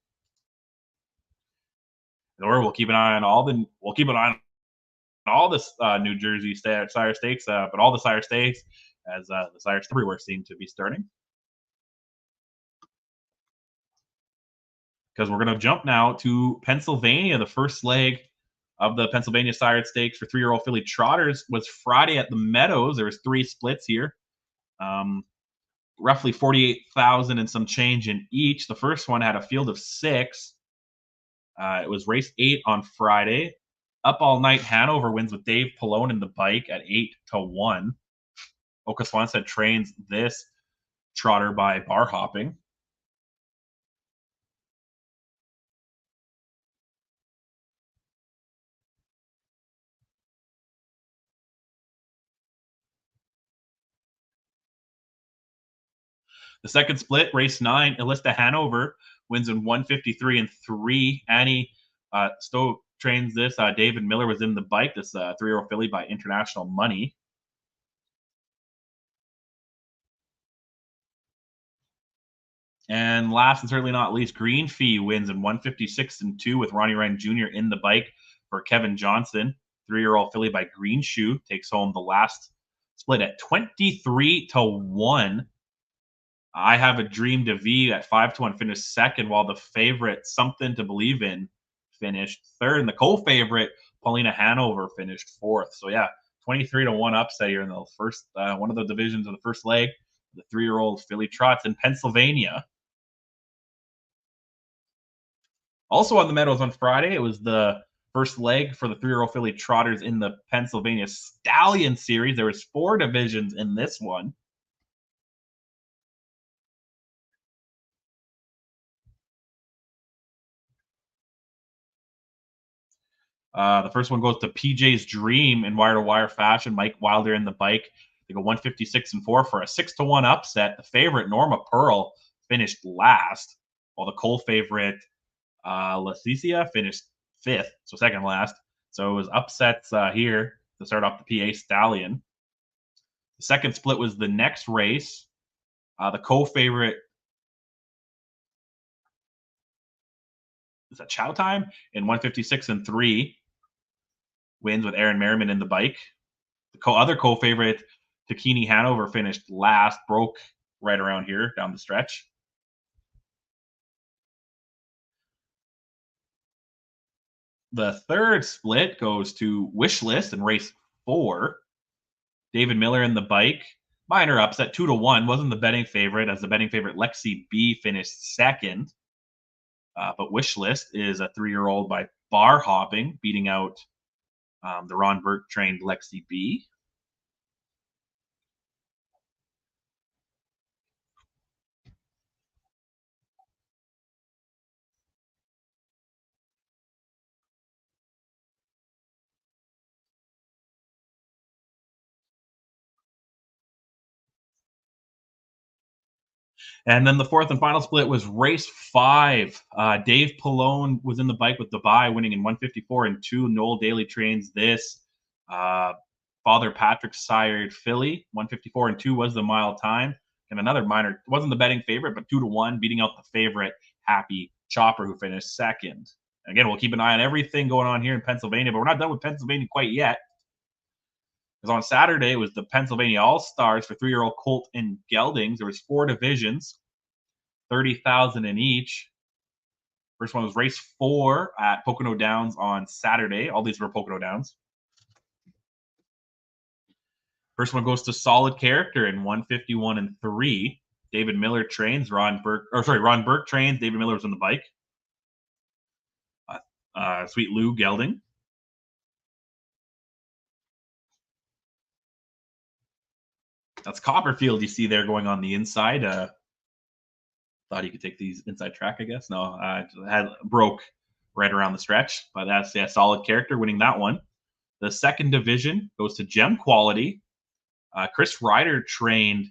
Or we'll keep an eye on all the. We'll keep an eye on all this New Jersey Sire Stakes, but all the Sire Stakes as the Sire everywhere seem to be starting. Because we're going to jump now to Pennsylvania. The first leg of the Pennsylvania Sire Stakes for 3-year-old filly trotters was Friday at the Meadows. There was 3 splits here. Roughly 48,000 and some change in each. The first one had a field of 6. It was race 8 on Friday. Up All Night Hanover wins with Dave Pallone in the bike at 8-1. Oka Swanstead trains this trotter by bar hopping. The second split, race 9, Elista Hanover wins in 153-3. Annie Stowe trains this. David Miller was in the bike. This 3-year-old filly by International Money. And last and certainly not least, Green Fee wins in 156-2 with Ronnie Ryan Jr. in the bike for Kevin Johnson. 3-year-old filly by Green Shoe takes home the last split at 23-1. I Have a Dream to V at 5-1 finished second, while the favorite Something to Believe In finished third, and the co-favorite Paulina Hanover finished fourth. So yeah, 23-1 upset here in the first one of the divisions of the first leg. The 3-year-old filly trots in Pennsylvania. Also on the Meadows on Friday, it was the first leg for the 3-year-old filly trotters in the Pennsylvania Stallion Series. There was 4 divisions in this one. The first one goes to PJ's Dream in wire-to-wire fashion. Mike Wilder in the bike. They go 156-4 for a 6-1 upset. The favorite, Norma Pearl, finished last, while the co-favorite, Leticia, finished 5th, so second last. So it was upsets here to start off the PA Stallion. The second split was the next race. The co-favorite, is that Chow Time? In 156-3. Wins with Aaron Merriman in the bike. The other co-favorite, Takini Hanover, finished last, broke right around here down the stretch. The third split goes to Wish List in race 4. David Miller in the bike. Minor upset, 2-1. Wasn't the betting favorite, as the betting favorite Lexi B finished second. But Wish List is a 3-year-old by bar hopping, beating out the Ron Burke trained Lexi B. And then the fourth and final split was race 5. Dave Pallone was in the bike with the bye, winning in 154-2. Noel Daly trains this. Father Patrick sired filly. 154-2 was the mile time. And another minor, wasn't the betting favorite, but 2-1, beating out the favorite Happy Chopper, who finished second. Again, we'll keep an eye on everything going on here in Pennsylvania, but we're not done with Pennsylvania quite yet. Because on Saturday, it was the Pennsylvania All-Stars for 3-year-old Colt and Geldings. There was 4 divisions, 30,000 in each. First one was race 4 at Pocono Downs on Saturday. All these were Pocono Downs. First one goes to Solid Character in 151-3. David Miller trains. Ron Burke trains. David Miller was on the bike. Sweet Lou Gelding. That's Copperfield you see there going on the inside. Thought he could take these inside track, I guess. No, broke right around the stretch. But that's Solid Character winning that one. The second division goes to Gem Quality. Chris Ryder trained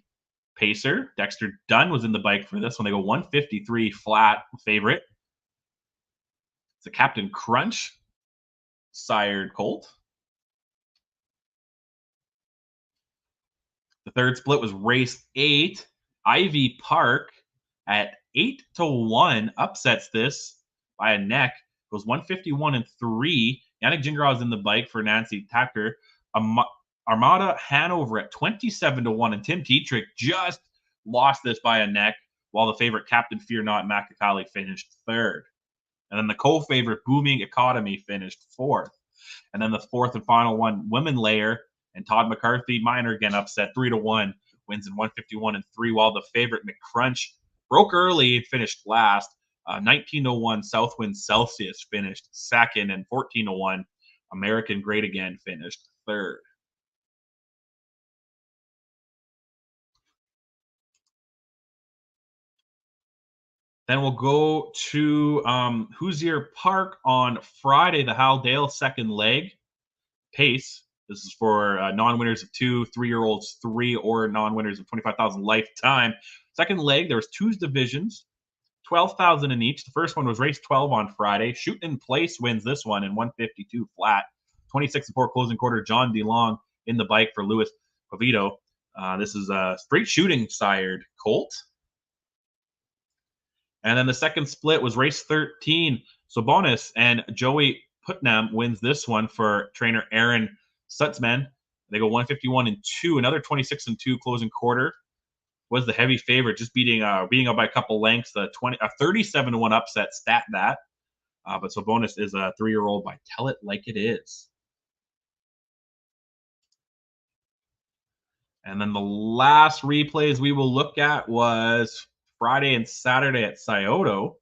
Pacer. Dexter Dunn was in the bike for this one. They go 153 flat favorite. It's a Captain Crunch sired colt. The third split was race 8. Ivy Park at 8-1 upsets this by a neck. Goes 151-3. Yannick Gingras is in the bike for Nancy Tacker. Armada Hanover at 27-1, and Tim Tetrick just lost this by a neck, while the favorite Captain Fear Not Makakali finished 3rd. And then the co-favorite Booming Economy finished 4th. And then the 4th and final one, Women Layer and Todd McCarthy Minor again upset 3-1, wins in 151-3, while the favorite McCrunch broke early and finished last. 19-1 Southwind Celsius finished 2nd, and 14-1 American Great Again finished 3rd. Then we'll go to Hoosier Park on Friday, the Hal Dale second leg pace. This is for non-winners of 2, 3-year-olds 3, or non-winners of 25,000 lifetime. Second leg, there was 2 divisions, 12,000 in each. The first one was race 12 on Friday. Shoot in Place wins this one in 152 flat. 26-4 closing quarter. John DeLong in the bike for Louis Pavito. This is a straight shooting sired colt. And then the second split was race 13. Sobonis and Joey Putnam wins this one for trainer Aaron Stutzman. They go 151-2. Another 26-2 closing quarter. Was the heavy favorite, just beating out by a couple lengths. A 37-1 upset stat that. But Sobonis is a 3-year-old by Tell It Like It Is. And then the last replays we will look at was Friday and Saturday at Scioto.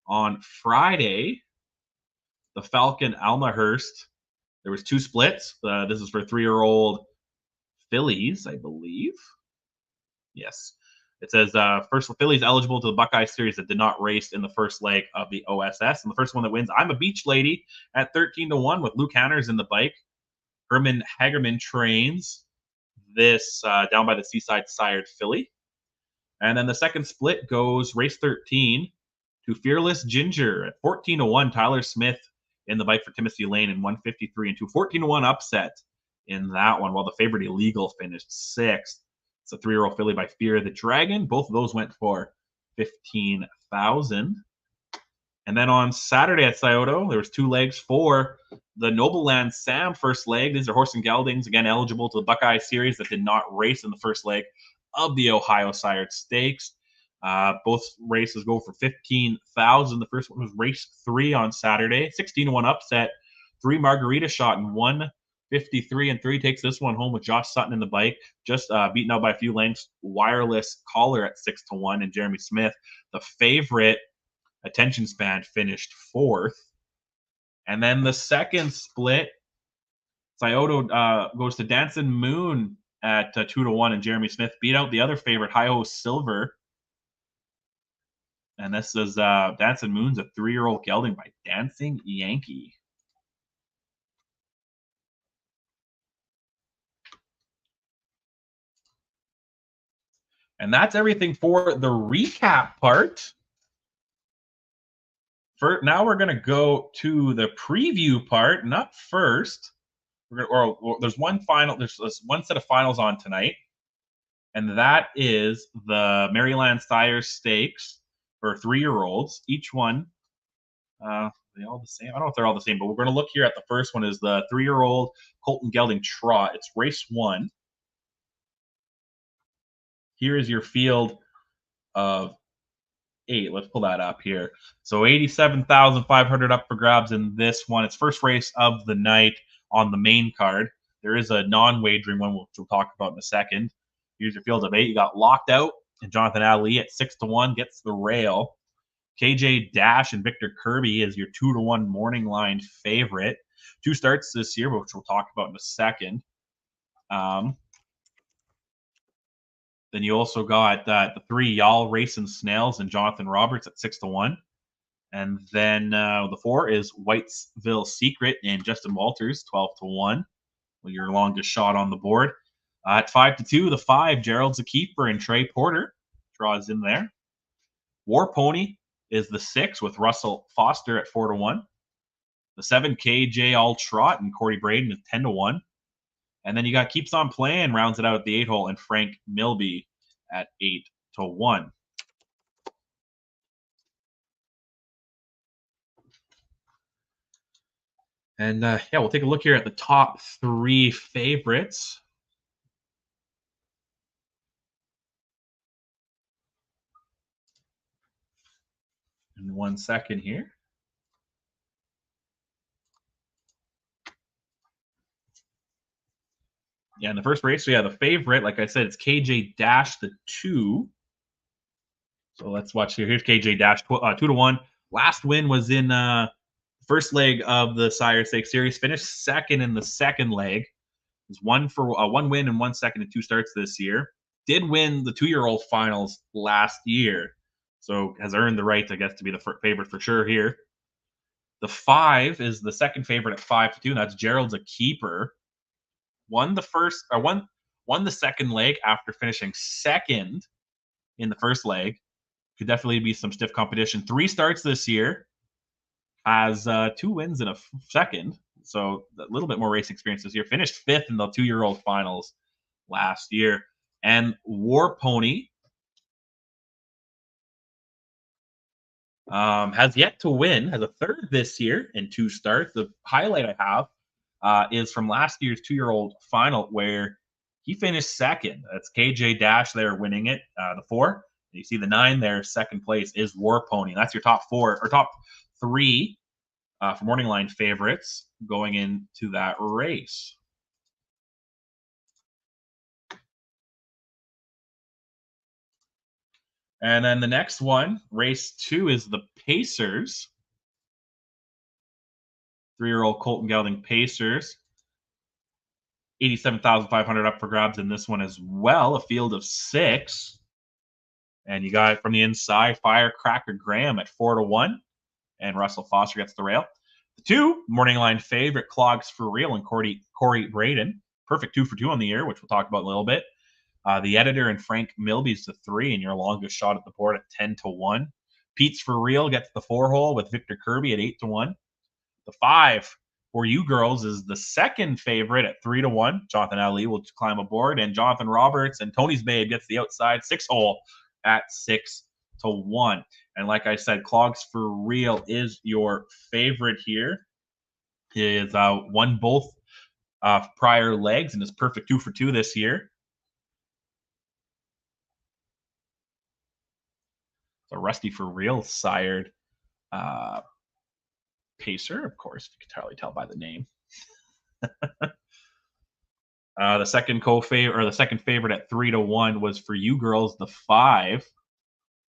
On Friday, the Falcon Almahurst, there was 2 splits. This is for 3-year-old fillies, I believe. Yes. It says first fillies eligible to the Buckeye Series that did not race in the first leg of the OSS. And the first one that wins, I'm a Beach Lady at 13-1 with Luke Hanners in the bike. Herman Hagerman trains this down by the Seaside sired filly. And then the second split goes race 13 to Fearless Ginger at 14-1. Tyler Smith in the bike for Timothy Lane in 153-2. 14-1 upset in that one, while the favorite Illegal finished 6th. It's a 3-year-old filly by Fear the Dragon. Both of those went for 15,000. And then on Saturday at Scioto, there was 2 legs for the Nobleland Sam first leg. These are horse and geldings, again, eligible to the Buckeye Series that did not race in the first leg of the Ohio Sire Stakes. Both races go for 15,000. The first one was race 3 on Saturday. 16-1 upset. 3 Margarita shot in 153-3 takes this one home with Josh Sutton in the bike. Just beaten out by a few lengths. Wireless Collar at 6-1, and Jeremy Smith, the favorite, Attention Span, finished 4th. And then the second split, Scioto goes to Dancing Moon at 2-1, and Jeremy Smith beat out the other favorite, Hi-Ho Silver. And this is Dancing Moon's a 3-year-old gelding by Dancing Yankee. And that's everything for the recap part. Now we're going to go to the preview part. And up first, there's one set of finals on tonight, and that is the Maryland Sire Stakes for 3-year-olds. Each one, are they all the same? I don't know if they're all the same, but we're going to look here at the first one is the 3-year-old Colton Gelding Trot. It's race 1. Here is your field of 8. Let's pull that up here. So 87,500 up for grabs in this one. It's first race of the night on the main card. There is a non-wagering one, which we'll talk about in a second. Here's your field of 8. You got Locked Out and Jonathan Ali at 6-1 gets the rail. KJ Dash and Victor Kirby is your 2-1 morning line favorite. 2 starts this year, which we'll talk about in a second. Then you also got the 3 Y'all Racing Snails and Jonathan Roberts at 6-1. And then the 4 is Whitesville Secret and Justin Walters, 12-1. Well, your longest shot on the board. At 5-2, the 5, Gerald's a Keeper and Trey Porter draws in there. War Pony is the 6 with Russell Foster at 4-1. The 7, KJ All Trot and Corey Braden is 10-1. And then you got Keeps On Playing, rounds it out at the 8 hole, and Frank Milby at 8-1. And yeah, we'll take a look here at the top 3 favorites. In 1 second here. Yeah, in the first race, we have the favorite. Like I said, it's KJ Dash, the 2. So let's watch here. Here's KJ Dash, 2-1. Last win was in first leg of the Sire Stakes Series. Finished second in the second leg. It's 1 win and 1 second and 2 starts this year. Did win the 2-year-old finals last year. So has earned the right, I guess, to be the favorite for sure here. The 5 is the second favorite at 5-2. That's Gerald's a keeper. Won the second leg after finishing second in the first leg. Could definitely be some stiff competition. 3 starts this year. Has 2 wins in a second. So a little bit more racing experience this year. Finished 5th in the 2-year-old finals last year. And War Pony has yet to win. Has a 3rd this year in 2 starts. The highlight I have is from last year's 2-year-old final where he finished second. That's KJ Dash there winning it, the 4. You see the 9 there, second place is War Pony. That's your top 4 or top 3 for morning line favorites going into that race. And then the next one, race 2, is the Pacers. 3-year-old Colton Gelding Pacers. 87,500 up for grabs in this one as well. A field of 6. And you got it from the inside, Firecracker Graham at 4-1. And Russell Foster gets the rail. The 2, morning line favorite, Clogs for Real and Corey Braden. Perfect 2 for 2 on the year, which we'll talk about in a little bit. The editor and Frank Milby's the 3, and your longest shot at the board at 10-1. Pete's for Real gets the 4 hole with Victor Kirby at 8-1. The 5 for you girls is the second favorite at 3-1. Jonathan Ali will climb aboard, and Jonathan Roberts and Tony's Babe gets the outside 6 hole at 6-1. And like I said, Clogs for Real is your favorite here. He has won both prior legs and is perfect 2 for 2 this year. So Rusty for Real sired Pacer, of course, if you can totally tell by the name. The second favorite at 3-1 was for you girls, the 5.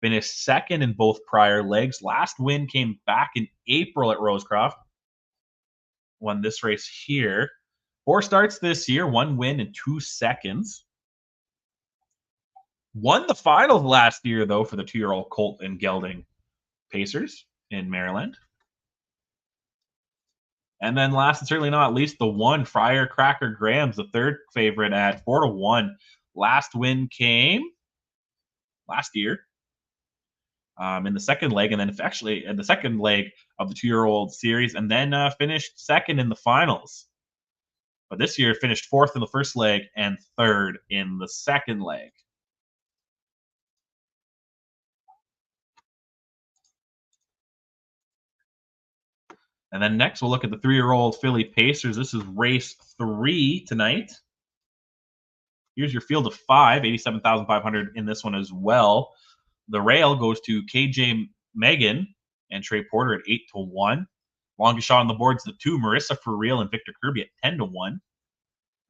Finished second in both prior legs. Last win came back in April at Rosecroft. Won this race here. 4 starts this year, 1 win in 2 seconds. Won the finals last year, though, for the 2-year-old Colt and Gelding Pacers in Maryland. And then last and certainly not least, the 1, Firecracker Graham's the 3rd favorite at 4-1. Last win came last year in the second leg, and then actually in the second leg of the 2-year-old series, and then finished second in the finals. But this year finished 4th in the first leg and 3rd in the second leg. And then next, we'll look at the 3-year-old Philly Pacers. This is race 3 tonight. Here's your field of 5, 87,500 in this one as well. The rail goes to KJ Megan and Trey Porter at 8-1. Longest shot on the board's the 2, Marissa for Real and Victor Kirby at 10-1.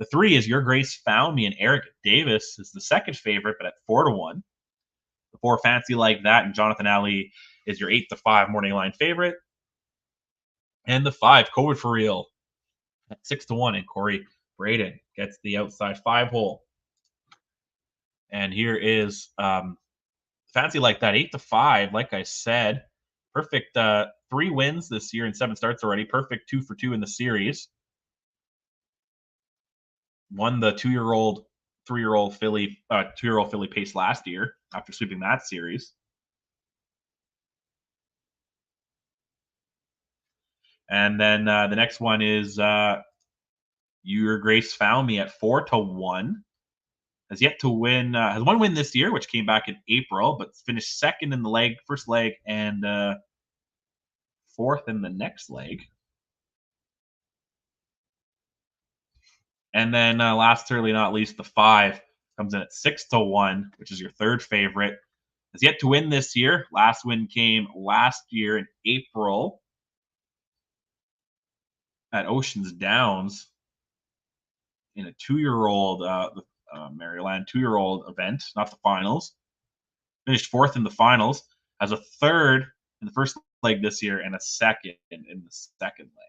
The 3 is Your Grace Found Me and Eric Davis is the second favorite, but at 4-1. The 4, Fancy Like That and Jonathan Ali is your 8-5 morning line favorite. And the 5, COVID for Real at 6-1, and Corey Braden gets the outside 5 hole. And here is Fancy Like That, 8-5. Like I said, perfect 3 wins this year and 7 starts already. Perfect 2 for 2 in the series. Won the 2-year-old, 3-year-old Philly pace last year after sweeping that series. And then the next one is Your Grace Found Me at 4-1. Has yet to win. Has one win this year, which came back in April, but finished second in the first leg, and fourth in the next leg. And then last, certainly not least, the 5 comes in at 6-1, which is your third favorite. Has yet to win this year. Last win came last year in April at Oceans Downs in a 2-year-old Maryland 2-year-old event, not the finals. Finished fourth in the finals. Has a third in the first leg this year and a second in the second leg.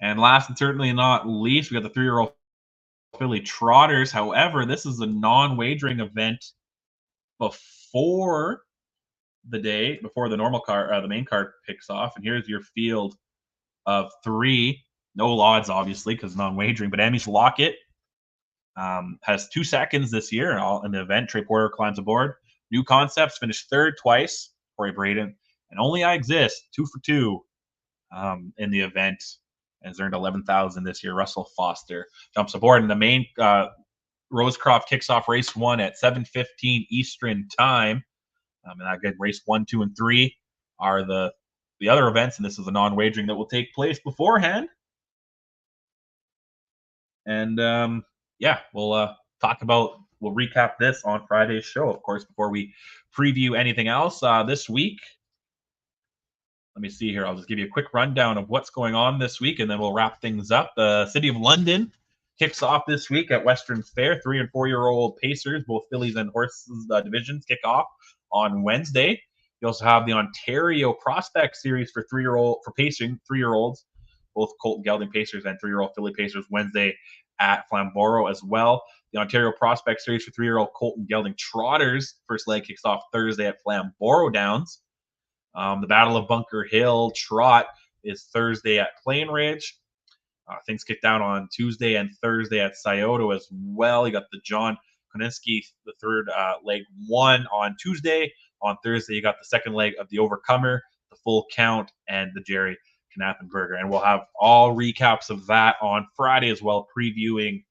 And last and certainly not least, we got the 3-year-old Philly Trotters. However, this is a non-wagering event before the normal card, the main card picks off. And here's your field of 3. No odds, obviously, because non-wagering. But Emmy's Locket has 2 seconds this year in the event. Trey Porter climbs aboard. New Concepts finished third twice. Corey Braden. And Only I Exist, 2 for 2 in the event. And has earned $11,000 this year. Russell Foster jumps aboard. And the main Rosecroft kicks off race 1 at 7:15 Eastern time. And that good race 1, 2, and 3 are the other events, and this is a non-wagering that will take place beforehand. And we'll recap this on Friday's show, of course, before we preview anything else this week. Let me see here. I'll just give you a quick rundown of what's going on this week, and then we'll wrap things up. The City of London kicks off this week at Western Fair. 3- and 4-year-old pacers, both fillies and horses divisions, kick off on Wednesday. You also have the Ontario Prospect Series for pacing 3-year-olds, both Colton Gelding Pacers and 3-year-old filly Pacers, Wednesday at Flamborough as well. The Ontario Prospect Series for 3-year-old Colton Gelding Trotters, first leg kicks off Thursday at Flamborough Downs. The Battle of Bunker Hill Trot is Thursday at Plainridge. Things kick down on Tuesday and Thursday at Scioto as well. You got the John Koninsky, the third leg 1 on Tuesday. On Thursday, you got the second leg of the Overcomer, the Full Count, and the Jerry Knappenberger. And we'll have all recaps of that on Friday as well, previewing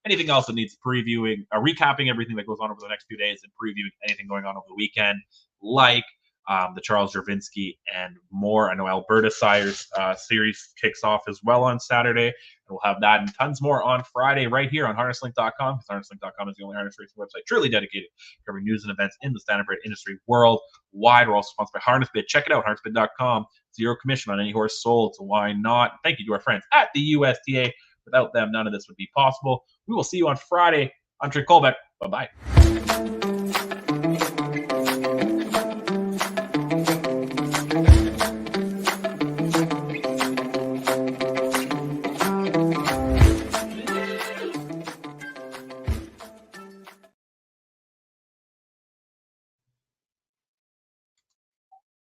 anything else that needs previewing, recapping everything that goes on over the next few days, and previewing anything going on over the weekend, like the Charles Jervinsky and more. I know Alberta Sires series kicks off as well on Saturday. And we'll have that and tons more on Friday right here on harnesslink.com, because harnesslink.com is the only harness racing website truly dedicated to covering news and events in the standardbred industry worldwide. We're also sponsored by HarnessBid. Check it out, harnessbid.com. 0 commission on any horse sold, so why not? Thank you to our friends at the USTA. Without them, none of this would be possible. We will see you on Friday. I'm Trey Colbeck. Bye-bye.